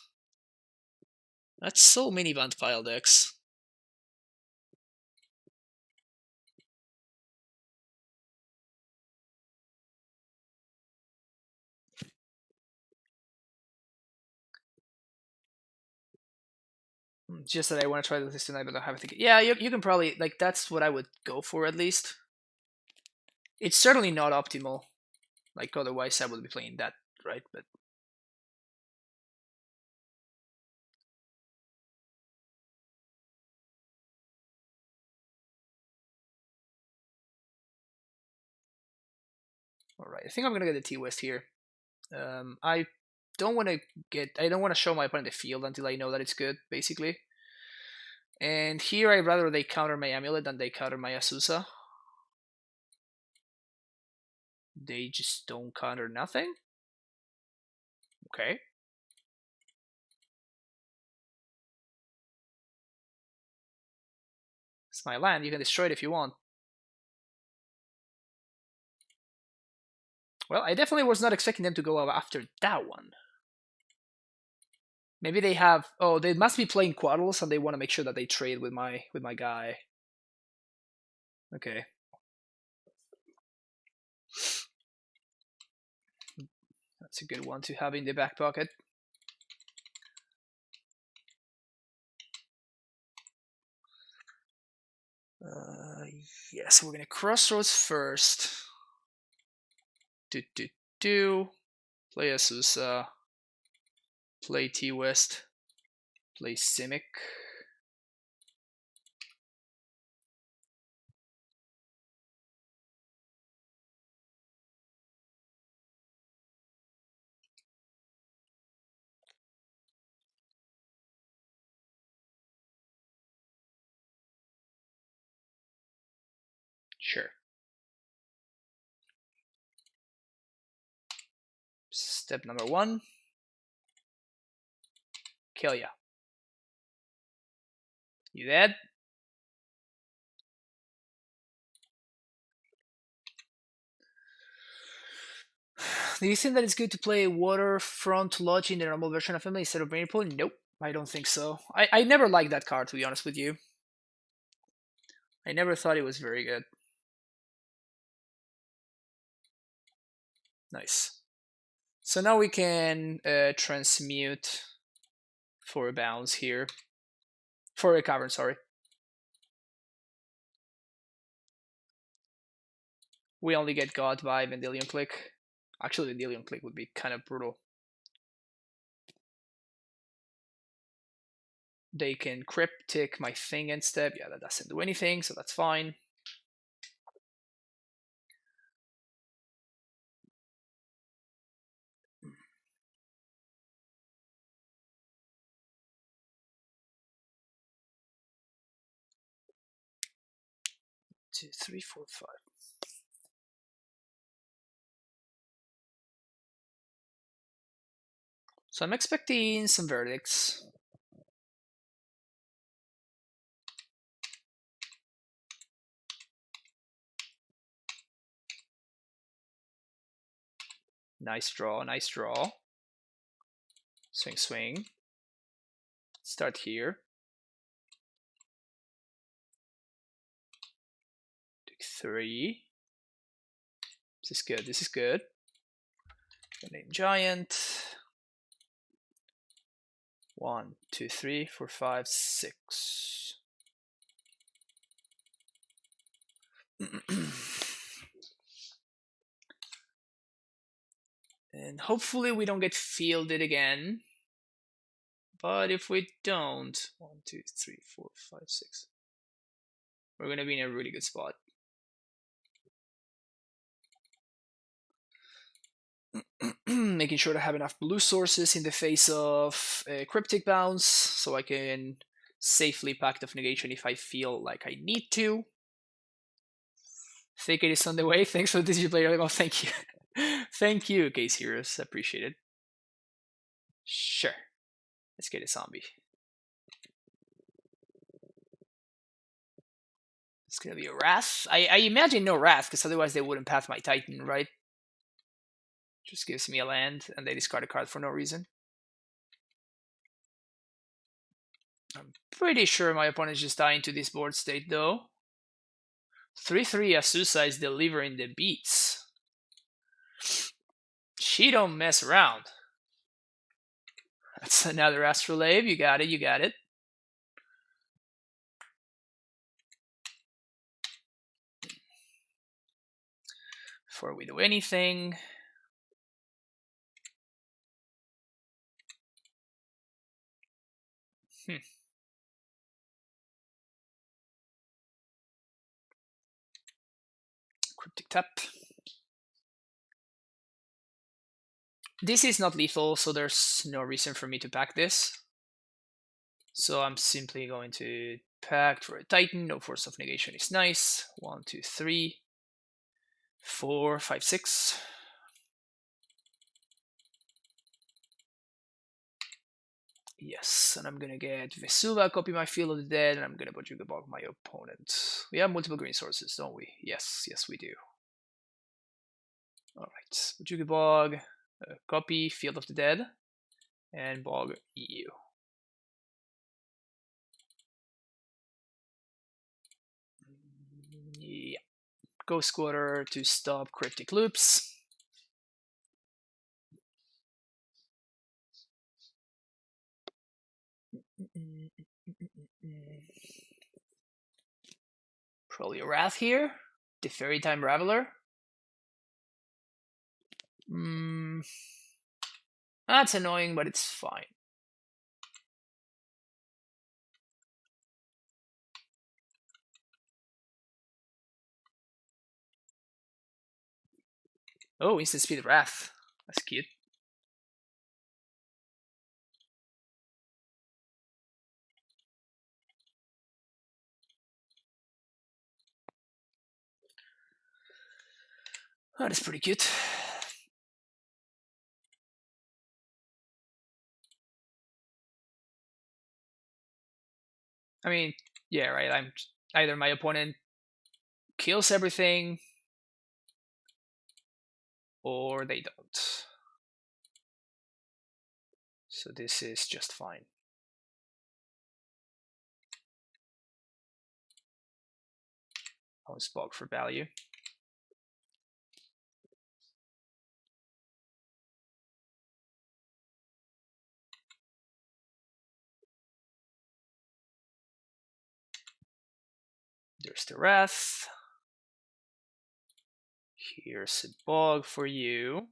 That's so many Bant pile decks. Just that I want to try this tonight, but I don't have to. Yeah, you can probably, like, that's what I would go for at least. It's certainly not optimal. Like, otherwise I would be playing that, right? But alright, I think I'm gonna get the T-West here. I don't want to show my opponent the field until I know that it's good, basically. And here I'd rather they counter my Amulet than they counter my Azusa. They just don't counter nothing? Okay. It's my land, you can destroy it if you want. Well, I definitely was not expecting them to go after that one. Maybe they have... Oh, they must be playing Quaddles and they want to make sure that they trade with my guy. Okay. That's a good one to have in the back pocket. Yes, we're gonna Crossroads first. Play Azusa. Play T-West. Play Simic. Sure. Step number 1. Kill ya. You dead? Do you think that it's good to play Waterfront Lodge in the normal version of Family instead of Brain Pool? Nope, I don't think so. I never liked that card, to be honest with you. I never thought it was very good. Nice. So now we can transmute for a bounce here. For a cavern, sorry. We only get God by Vendilion Click. Actually, Vendilion Click would be kind of brutal. They can Cryptic my thing instead. Yeah, that doesn't do anything, so that's fine. Two, three, four, five. So I'm expecting some verdicts. Nice draw, nice draw. Swing, swing. Start here. Take 3. This is good, this is good. Name giant. 1, 2, 3, 4, 5, 6. And hopefully we don't get fielded again. But if we don't, 1, 2, 3, 4, 5, 6, we're gonna be in a really good spot. Making sure to have enough blue sources in the face of a cryptic bounce, so I can safely pact of negation if I feel like I need to. Think it is on the way. Thanks for this player. Oh, thank you. Thank you, Case Heroes. Appreciate it. Sure. Let's get a zombie. It's gonna be a Wrath. I imagine no Wrath, because otherwise they wouldn't path my Titan, right? Just gives me a land, and they discard a card for no reason. I'm pretty sure my opponent's just dying to this board state, though. 3/3 Azusa is delivering the beats. She don't mess around. That's another Astrolabe. You got it, you got it. Before we do anything, Cryptic Tap. This is not lethal, so there's no reason for me to pack this. So I'm simply going to pack for a Titan. No Force of Negation is nice. 1, 2, 3, 4, 5, 6. Yes, and I'm gonna get Vesuva, copy my Field of the Dead, and I'm gonna Bojuka Bog my opponent. We have multiple green sources, don't we? Yes, yes we do. Alright, Bojuka Bog, copy Field of the Dead, and Bog EU. Yeah. Ghost Squatter to stop cryptic loops. Probably a Wrath here. The Fairy Time Raveler. That's annoying, but it's fine. Oh, instant speed Wrath. That's cute. Oh, that's pretty cute. I mean, yeah, right. I'm either my opponent kills everything, or they don't. So this is just fine. I'll Spog for value. There's the Wrath. Here's a Bog for you.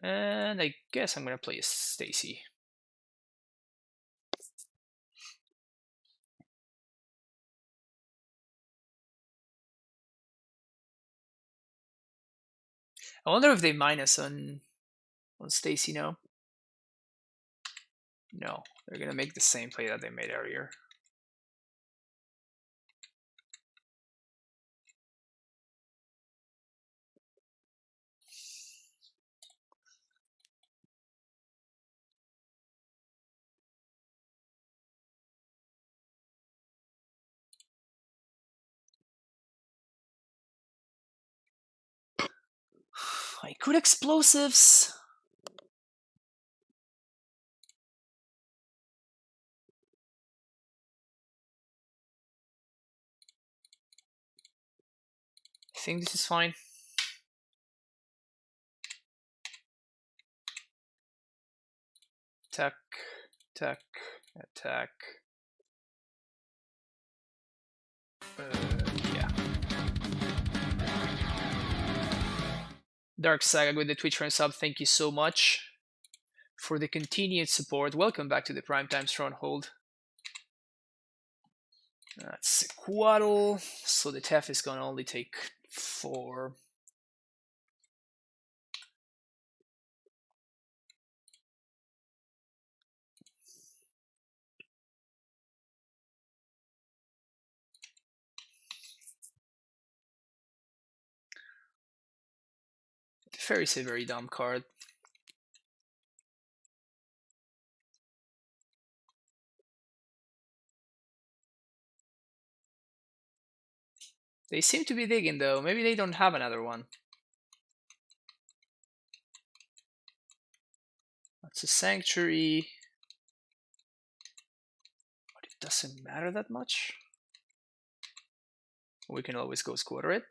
And I guess I'm gonna play a Stacy. I wonder if they minus on Stacy now. No, they're gonna make the same play that they made earlier. I could explosives. I think this is fine. Attack, attack, attack. Yeah. Dark Saga with the Twitch Prime sub, thank you so much for the continued support. Welcome back to the Primetime Stronghold. That's Sequatl, so the TEF is gonna only take 4. The Fairy's a very dumb card. They seem to be digging though, maybe they don't have another one. That's a Sanctuary. But it doesn't matter that much. We can always go squatter it.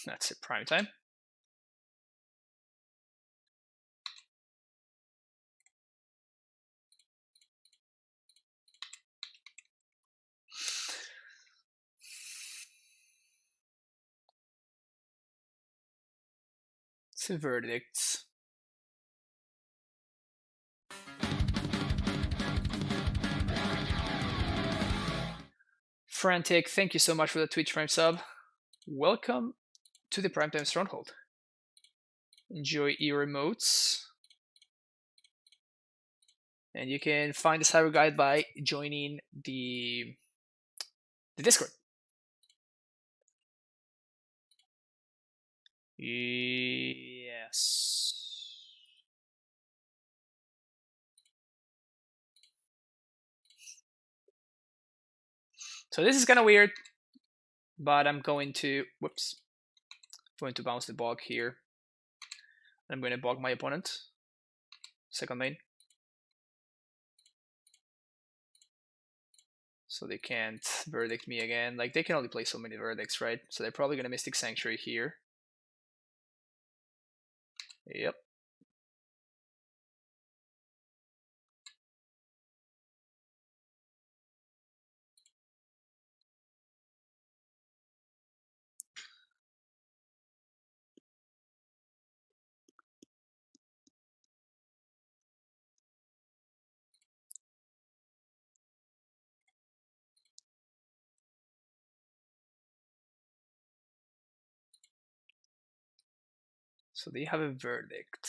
That's it, prime time. It's a verdict. Frantic, thank you so much for the Twitch Prime sub. Welcome to the Primetime Stronghold. Enjoy your emotes. And you can find the cyber guide by joining the Discord. Yes. So this is kind of weird, but I'm going to, going to bounce the bog here. I'm going to bog my opponent. Second main. So they can't verdict me again. Like, they can only play so many verdicts, right? So they're probably going to Mystic Sanctuary here. Yep. So they have a verdict.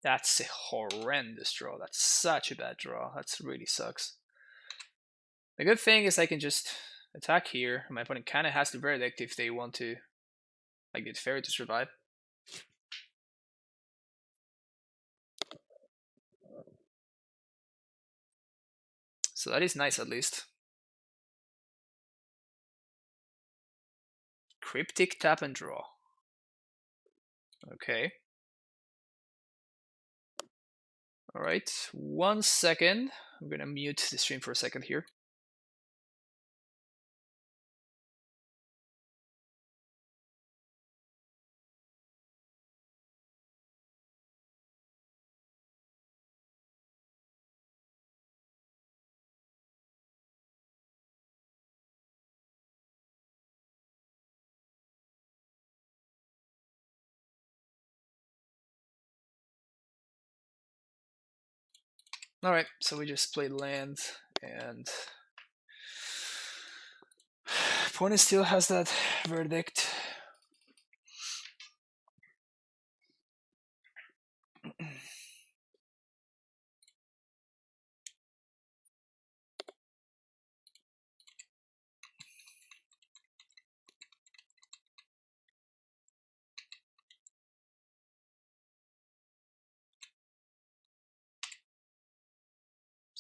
That's a horrendous draw. That's such a bad draw. That really sucks. The good thing is I can just attack here. My opponent kind of has to verdict if they want to, like, get Fairy to survive. So that is nice, at least. Cryptic tap and draw. Okay. Alright, 1 second. I'm gonna mute the stream for a second here. Alright, so we just played land, and opponent still has that verdict.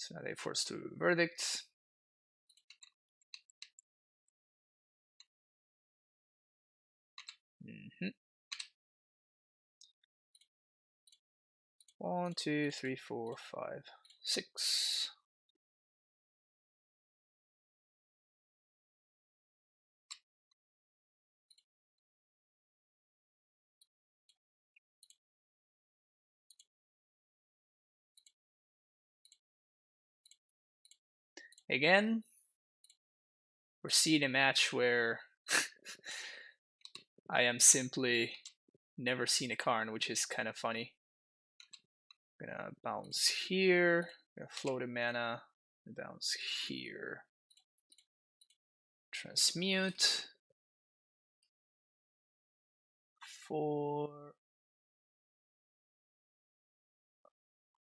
So now they force to verdict. Mm-hmm. 1, 2, 3, 4, 5, 6. Again, we're seeing a match where I am simply never seen a Karn, which is kind of funny. I'm gonna bounce here, gonna float a mana, and bounce here. Transmute. 4.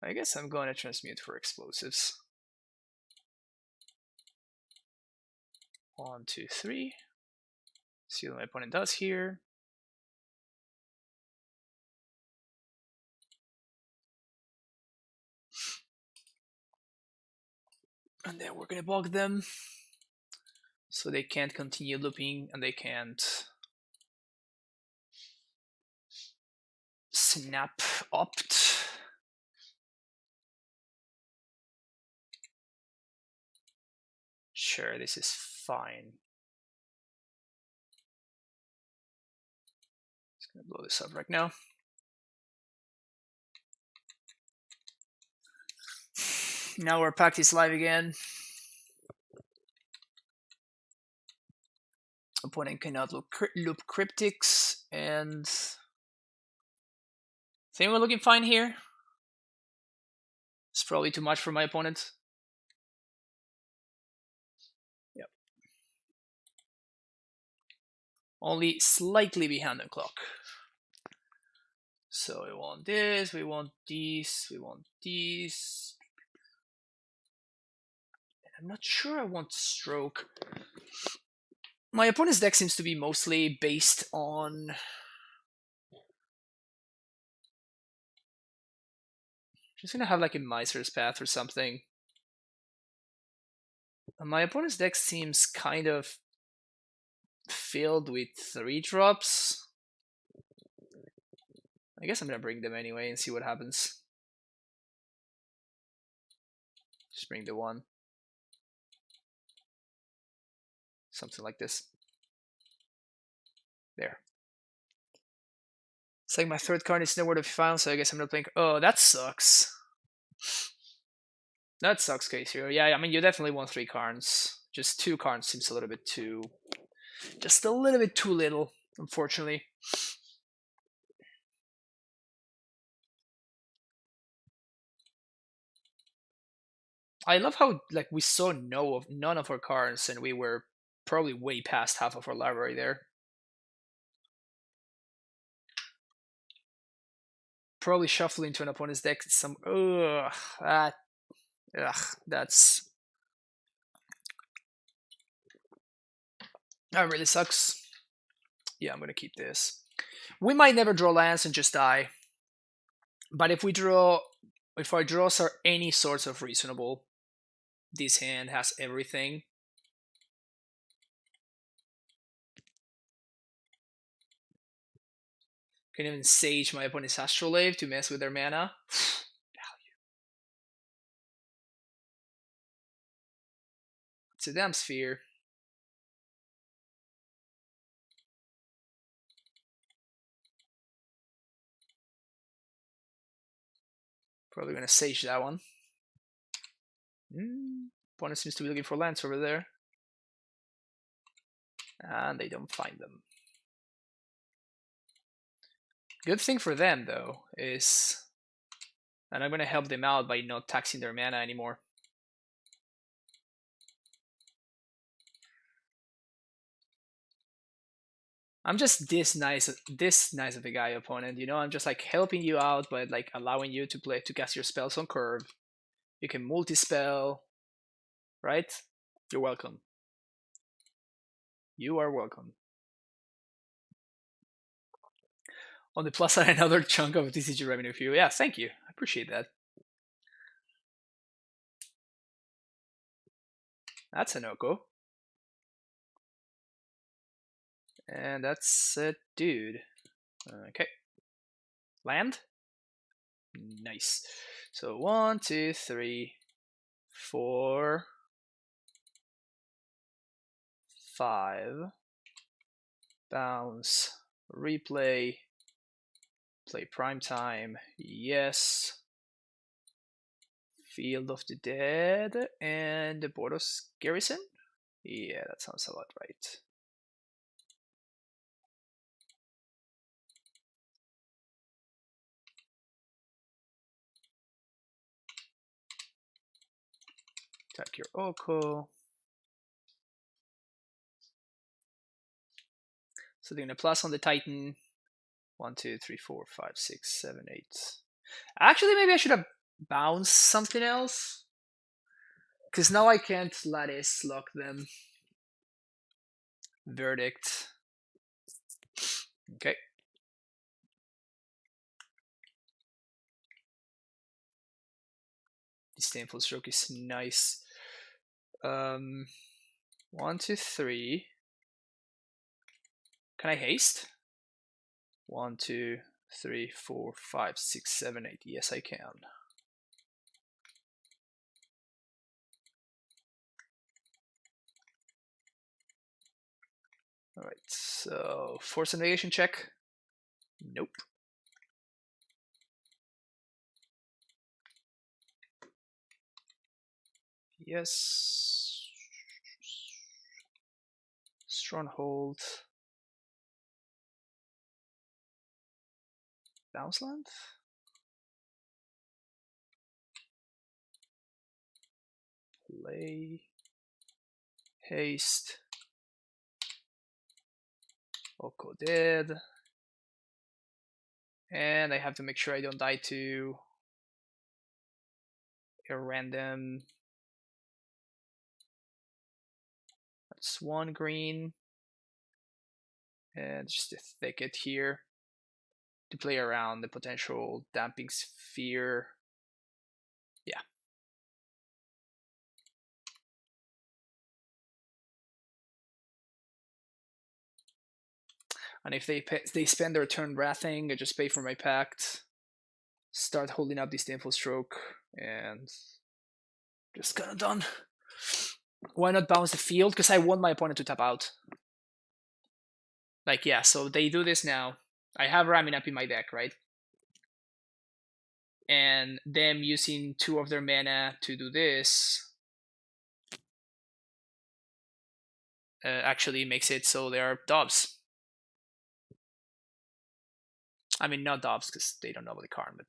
I guess I'm going to transmute for explosives. 1, 2, 3. See what my opponent does here. And then we're gonna bug them so they can't continue looping and they can't snap opt. Sure, this is fine. Just gonna blow this up right now. Now we're practice live again. Opponent cannot loop cryptics, and I think we're looking fine here. It's probably too much for my opponent. Yep. Only slightly behind the clock. So we want this, we want these, we want these. I'm not sure I want stroke. My opponent's deck seems to be mostly based on just gonna have like a Miser's Path or something. And my opponent's deck seems kind of filled with 3-drops. I guess I'm gonna bring them anyway and see what happens. Just bring the 1. Something like this. There. It's like my 3rd card is nowhere to be found, so I guess I'm not playing. Oh, that sucks. That sucks, case here. Yeah, I mean, you definitely want 3 Karns. Just 2 Karns seems a little bit too... Just a little bit too little, unfortunately. I love how like we saw none of our cards, and we were probably way past half of our library there. Probably shuffle into an opponent's deck some. That's that really sucks. Yeah, I'm gonna keep this. We might never draw lands and just die. But if our draws are any sorts of reasonable, this hand has everything. Can even Sage my opponent's Astrolabe to mess with their mana. Value. It's a damn sphere. Probably gonna Sage that one. Opponent seems to be looking for lands over there. And they don't find them. Good thing for them, though, is... And I'm gonna help them out by not taxing their mana anymore. I'm just this nice of a guy, opponent. You know, I'm just like helping you out, but like allowing you to cast your spells on curve. You can multi-spell, right? You're welcome. You are welcome. On the plus side, another chunk of TCG revenue for you. Yeah, thank you. I appreciate that. That's an Oko. And that's a dude. Okay. Land? Nice. So 1, 2, 3, 4, 5. Bounce. Replay. Play prime time. Yes. Field of the Dead and the Bordos Garrison? Yeah, that sounds a lot right. Attack your Oko. So doing a plus on the Titan. 1, 2, 3, 4, 5, 6, 7, 8. Actually, maybe I should have bounced something else. Because now I can't lattice lock them. Verdict. Okay. Disdainful Stroke is nice. 1, 2, 3. Can I haste? 1, 2, 3, 4, 5, 6, 7, 8. Yes, I can. Alright, so force navigation check. Nope. Yes. Stronghold. Bounce land? Play. Haste. Oko dead. And I have to make sure I don't die to a random. That's 1 green. And just a thicket here to play around the potential damping sphere. Yeah. And if they spend their turn wrathing, I just pay for my pact, start holding up Disdainful Stroke, and just kind of done. Why not bounce the field? Because I want my opponent to tap out. Like, yeah, so they do this now. I have ramming up in my deck, right? And them using 2 of their mana to do this actually makes it so they are Dobbs. I mean, not Dobbs because they don't know about the Karn, but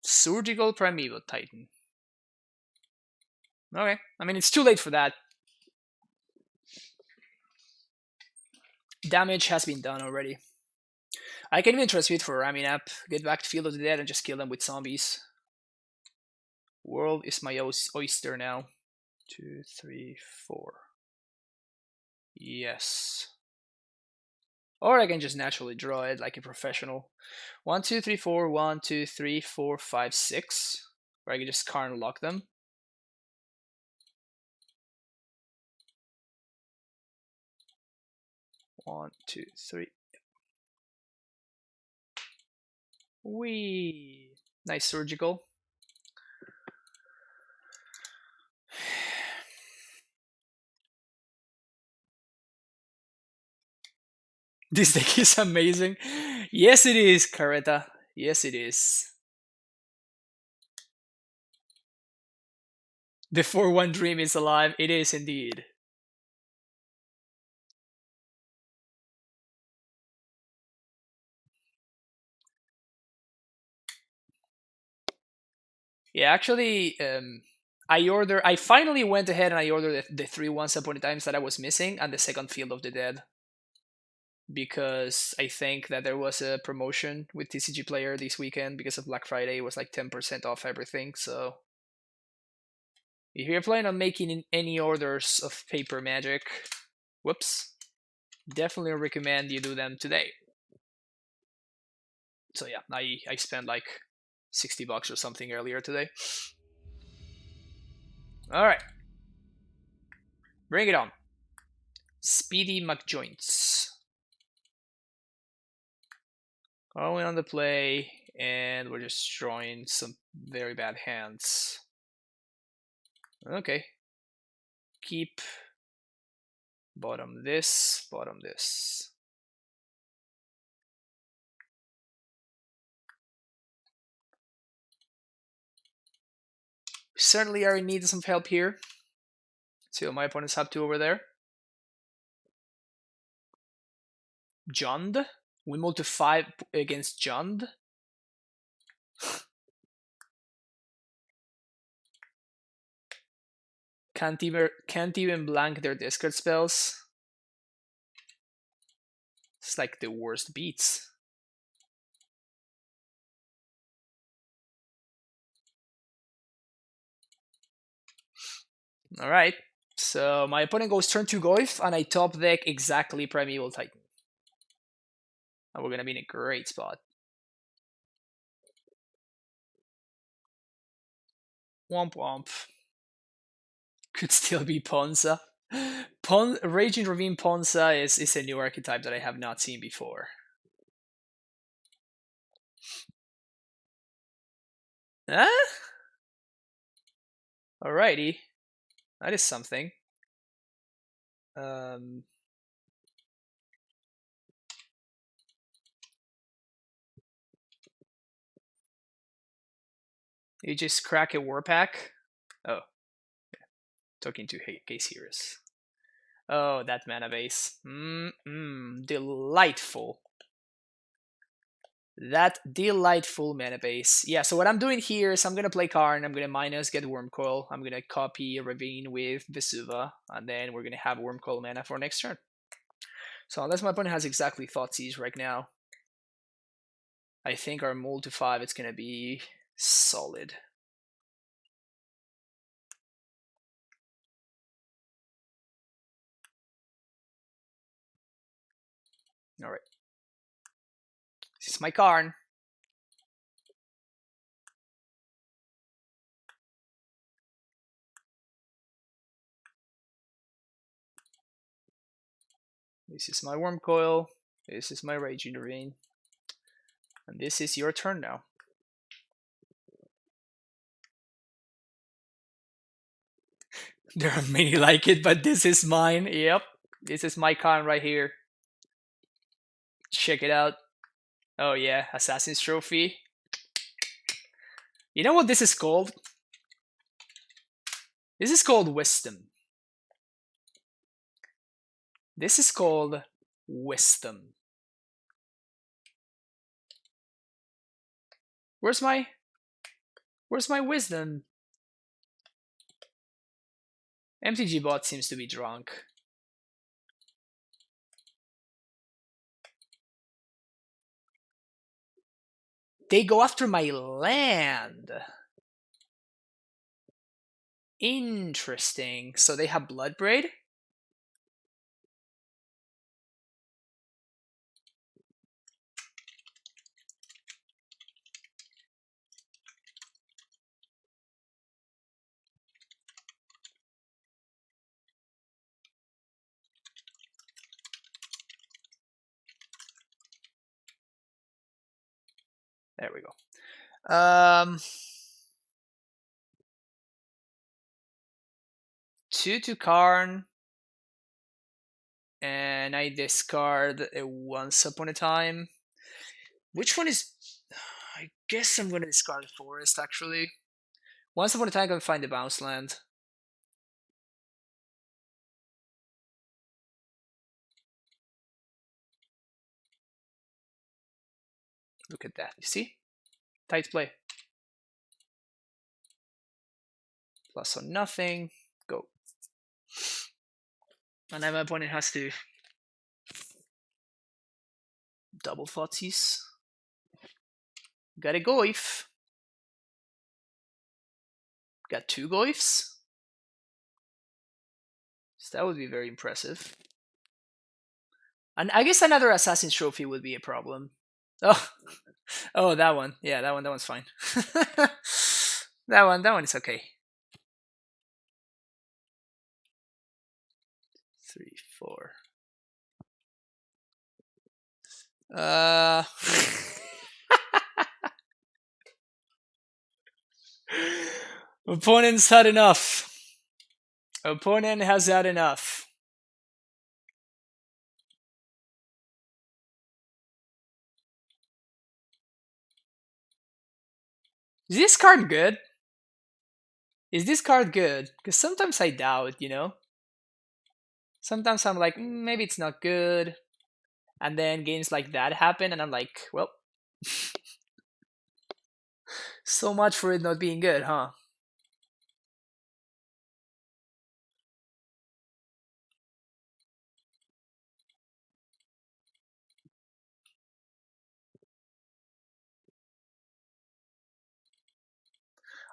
Surgical Primeval Titan. Okay, I mean, it's too late for that. Damage has been done already. I can even transmute for ramming up, get back to Field of the Dead, and just kill them with zombies. World is my oyster now. 2, 3, 4. Yes. Or I can just naturally draw it like a professional. 1, 2, 3, 4. 1, 2, 3, 4, 5, 6. Or I can just Karn lock them. One, two, three. Wee. Nice surgical. This deck is amazing. Yes, it is, Caretta. Yes, it is. The 4-1 dream is alive. It is indeed. Yeah, actually, I finally went ahead and I ordered the 3 once upon a times that I was missing and the second Field of the Dead. Because I think that there was a promotion with TCG Player this weekend because of Black Friday. It was like 10% off everything, so if you're planning on making any orders of paper magic, whoops. definitely recommend you do them today. So yeah, I spent like $60 or something earlier today. All right, bring it on. Speedy McJoints. Going on the play, and we're just drawing some very bad hands. Okay. Keep. Bottom this, bottom this. Certainly I need some help here. See what my opponents have to over there. Jund. We move to 5 against Jund. Can't even blank their discard spells. It's like the worst beats. Alright. So my opponent goes turn 2 Goyf, and I top deck exactly Primeval Titan. And we're gonna be in a great spot. Womp womp. Could still be Ponza. Raging Ravine Ponza is a new archetype that I have not seen before. Huh? Alrighty. That is something. You just crack a war pack. Oh, yeah. Talking to Case Heroes. Oh, that mana base. Delightful. That delightful mana base. Yeah, so what I'm doing here is I'm going to play Karn, I'm going to minus, get Wormcoil, I'm going to copy Ravine with Vesuva, and then we're going to have Wormcoil mana for next turn. So unless my opponent has exactly Thoughtseize right now, I think our mold to 5 it's going to be solid. Alright. This is my Karn. This is my Wormcoil. This is my Raging Ravine. And this is your turn now. There are many like it, but this is mine. Yep. This is my Karn right here. Check it out. Oh yeah, Assassin's Trophy. You know what this is called? This is called Wisdom. This is called Wisdom. Where's my Wisdom? MTG bot seems to be drunk. They go after my land. Interesting. So they have Bloodbraid? There we go. 2 to Karn. And I discard a Once Upon a Time. Which one is... I guess I'm going to discard Forest, actually. Once Upon a Time, I can find the Bounce Land. Look at that. You see? Tight play. Plus or nothing. Go. And then my opponent has to double Thoughtseize. Got a Goyf. Got 2 Goyfs. So that would be very impressive. And I guess another Assassin's Trophy would be a problem. Oh, oh, that one. Yeah, that one's fine. That one is okay. 3, 4. Opponent's had enough. Opponent has had enough. Is this card good? Is this card good? Because sometimes I doubt, you know? Sometimes I'm like, maybe it's not good. And then games like that happen, and I'm like, well, so much for it not being good, huh?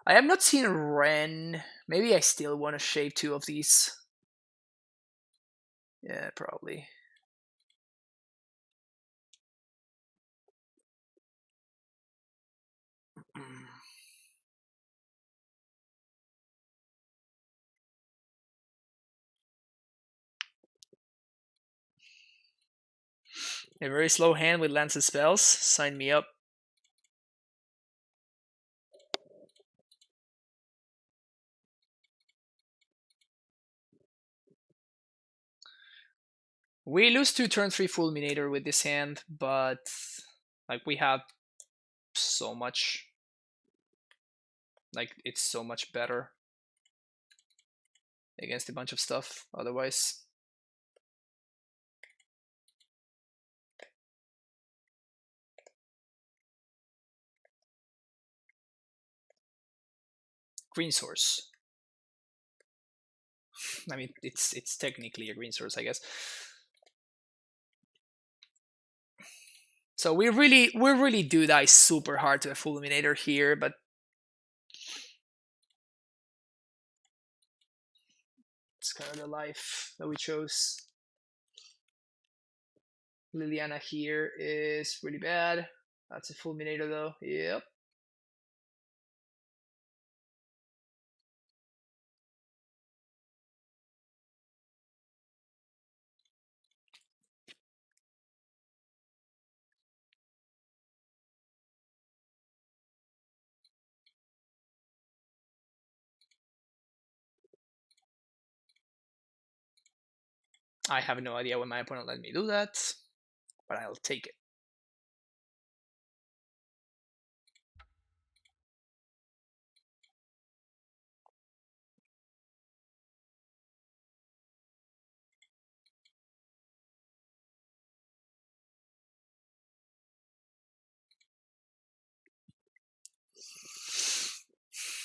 I have not seen Ren. Maybe I still want to shave 2 of these. Yeah, probably. A very slow hand with lands and spells. Sign me up. We lose to turn 3 Fulminator with this hand, but like we have so much. Like it's so much better against a bunch of stuff otherwise. Green source. I mean, it's technically a green source, I guess. So we really do die super hard to a Fulminator here, but it's kind of the life that we chose. Liliana here is really bad. That's a Fulminator though. Yep. I have no idea why my opponent let me do that, but I'll take it.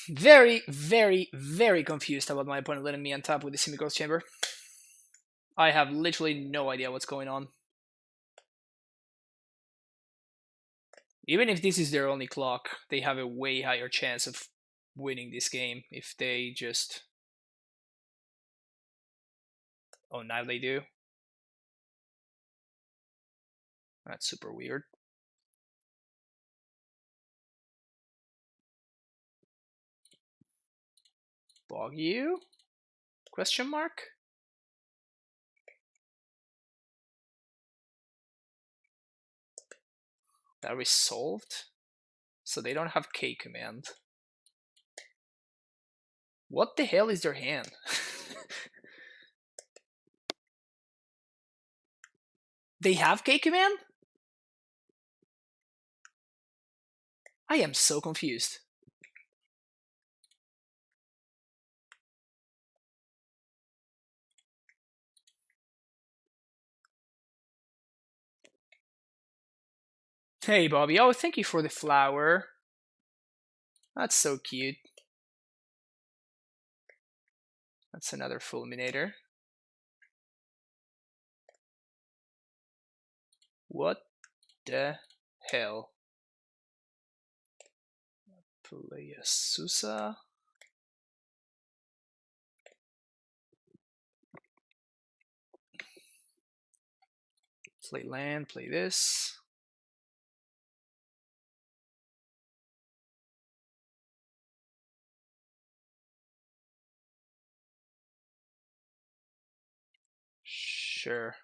Very, very, very confused about my opponent letting me untap with the Simico's Chamber. I have literally no idea what's going on. Even if this is their only clock, they have a way higher chance of winning this game if they just... Oh, now they do? That's super weird. Bog you? Question mark? That resolved? So they don't have K command. What the hell is their hand? They have K command? I am so confused. Hey Bobby, oh thank you for the flower. That's so cute. That's another Fulminator. What the hell? Play a Susa. Play land, play this. Sure.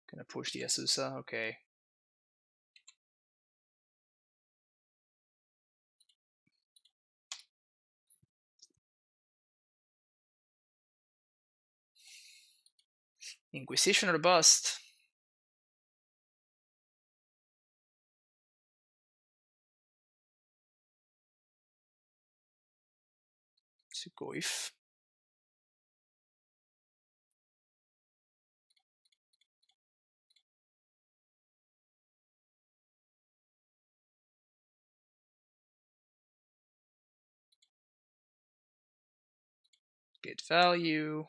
Gonna push the Asusa, okay. Inquisition or bust. Sukoif. Get value.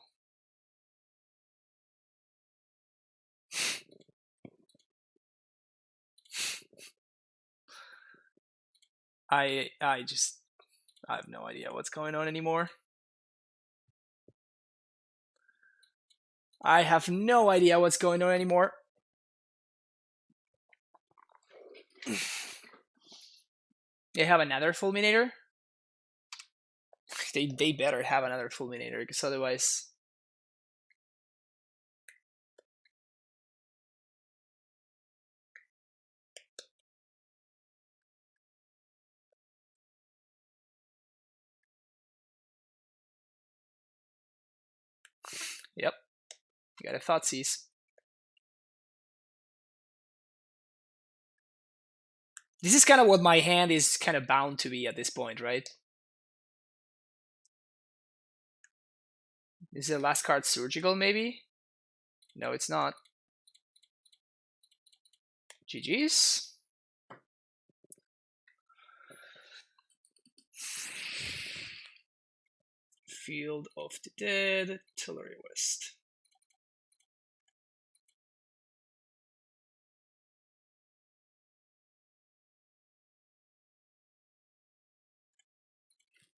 I have no idea what's going on anymore. I have no idea what's going on anymore. They have another fulminator. They better have another fulminator, because otherwise. Yep. You got a Thoughtseize. This is kind of what my hand is kind of bound to be at this point, right? Is the last card Surgical, maybe? No, it's not. GG's. Field of the Dead, Tillery West.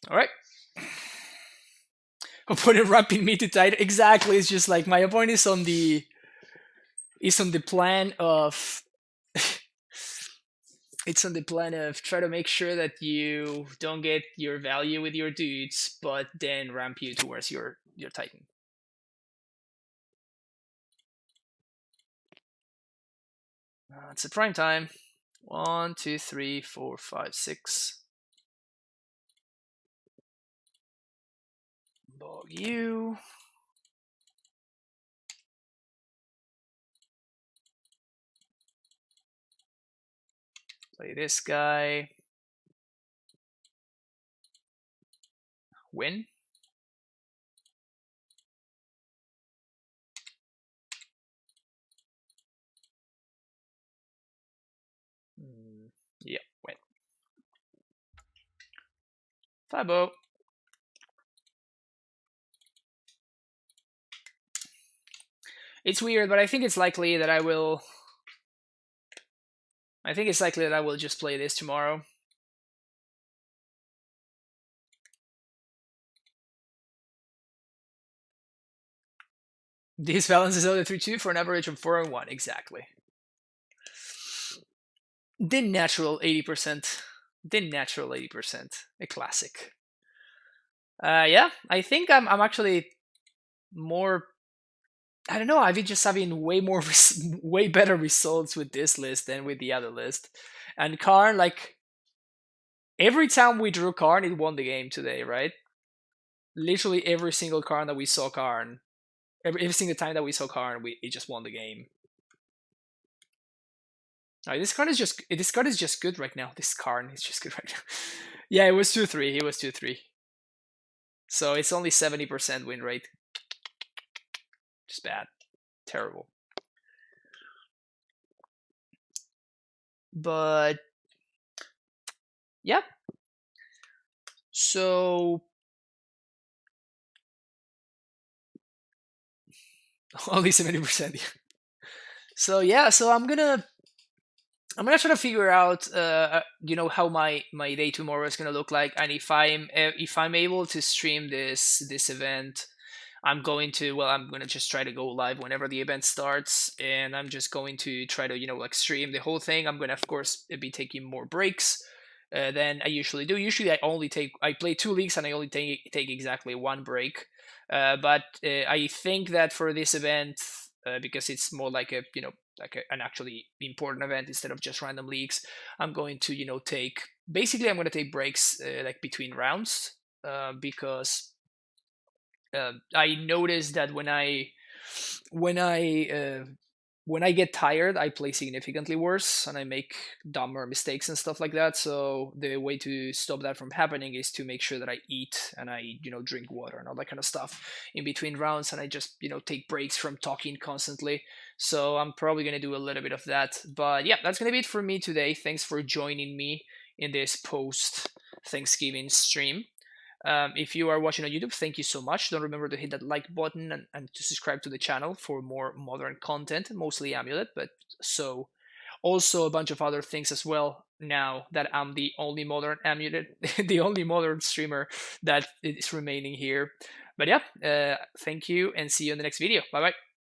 All right. Opponent ramping me to tight. Exactly. It's just like my opponent is on the plan of it's on the plan of try to make sure that you don't get your value with your dudes, but then ramp you towards your Titan. It's a prime time. 1, 2, 3, 4, 5, 6. Bog you. Play this guy. Win. Yeah, win. Fabo. It's weird, but I think it's likely that I will just play this tomorrow. This balances out the 3-2 for an average of 4 and 1. Exactly. The natural 80%. The natural 80%. A classic. Yeah, I think I'm actually more. I don't know. I've been just having way better results with this list than with the other list. And Karn, like every time we drew Karn, it won the game today, right? Literally every single Karn that we saw Karn, every single time that we saw Karn, it just won the game. Right, this card is just good right now. This Karn is just good right now. Yeah, it was 2-3. He was 2-3. So it's only 70% win rate. Just bad. Terrible. But yeah. So only 70%. So yeah, so I'm gonna try to figure out how my day tomorrow is gonna look like, and if I'm able to stream this event, I'm going to just try to go live whenever the event starts, and I'm just going to try to, like, stream the whole thing. I'm going to, of course, be taking more breaks than I usually do. Usually, I play 2 leagues and I only take exactly one break. But I think that for this event, because it's more like an actually important event instead of just random leagues, I'm going to, I'm going to take breaks like between rounds, because I noticed that when I uh, when I get tired, I play significantly worse and I make dumber mistakes and stuff like that. So the way to stop that from happening is to make sure that I eat and I, drink water and all that kind of stuff in between rounds, and I just, take breaks from talking constantly. So I'm probably going to do a little bit of that. But yeah, that's going to be it for me today. Thanks for joining me in this post Thanksgiving stream. If you are watching on YouTube, thank you so much. Don't remember to hit that like button and to subscribe to the channel for more modern content, mostly Amulet, but so also a bunch of other things as well. Now that I'm the only modern Amulet, the only modern streamer that is remaining here. But yeah, thank you and see you in the next video. Bye bye.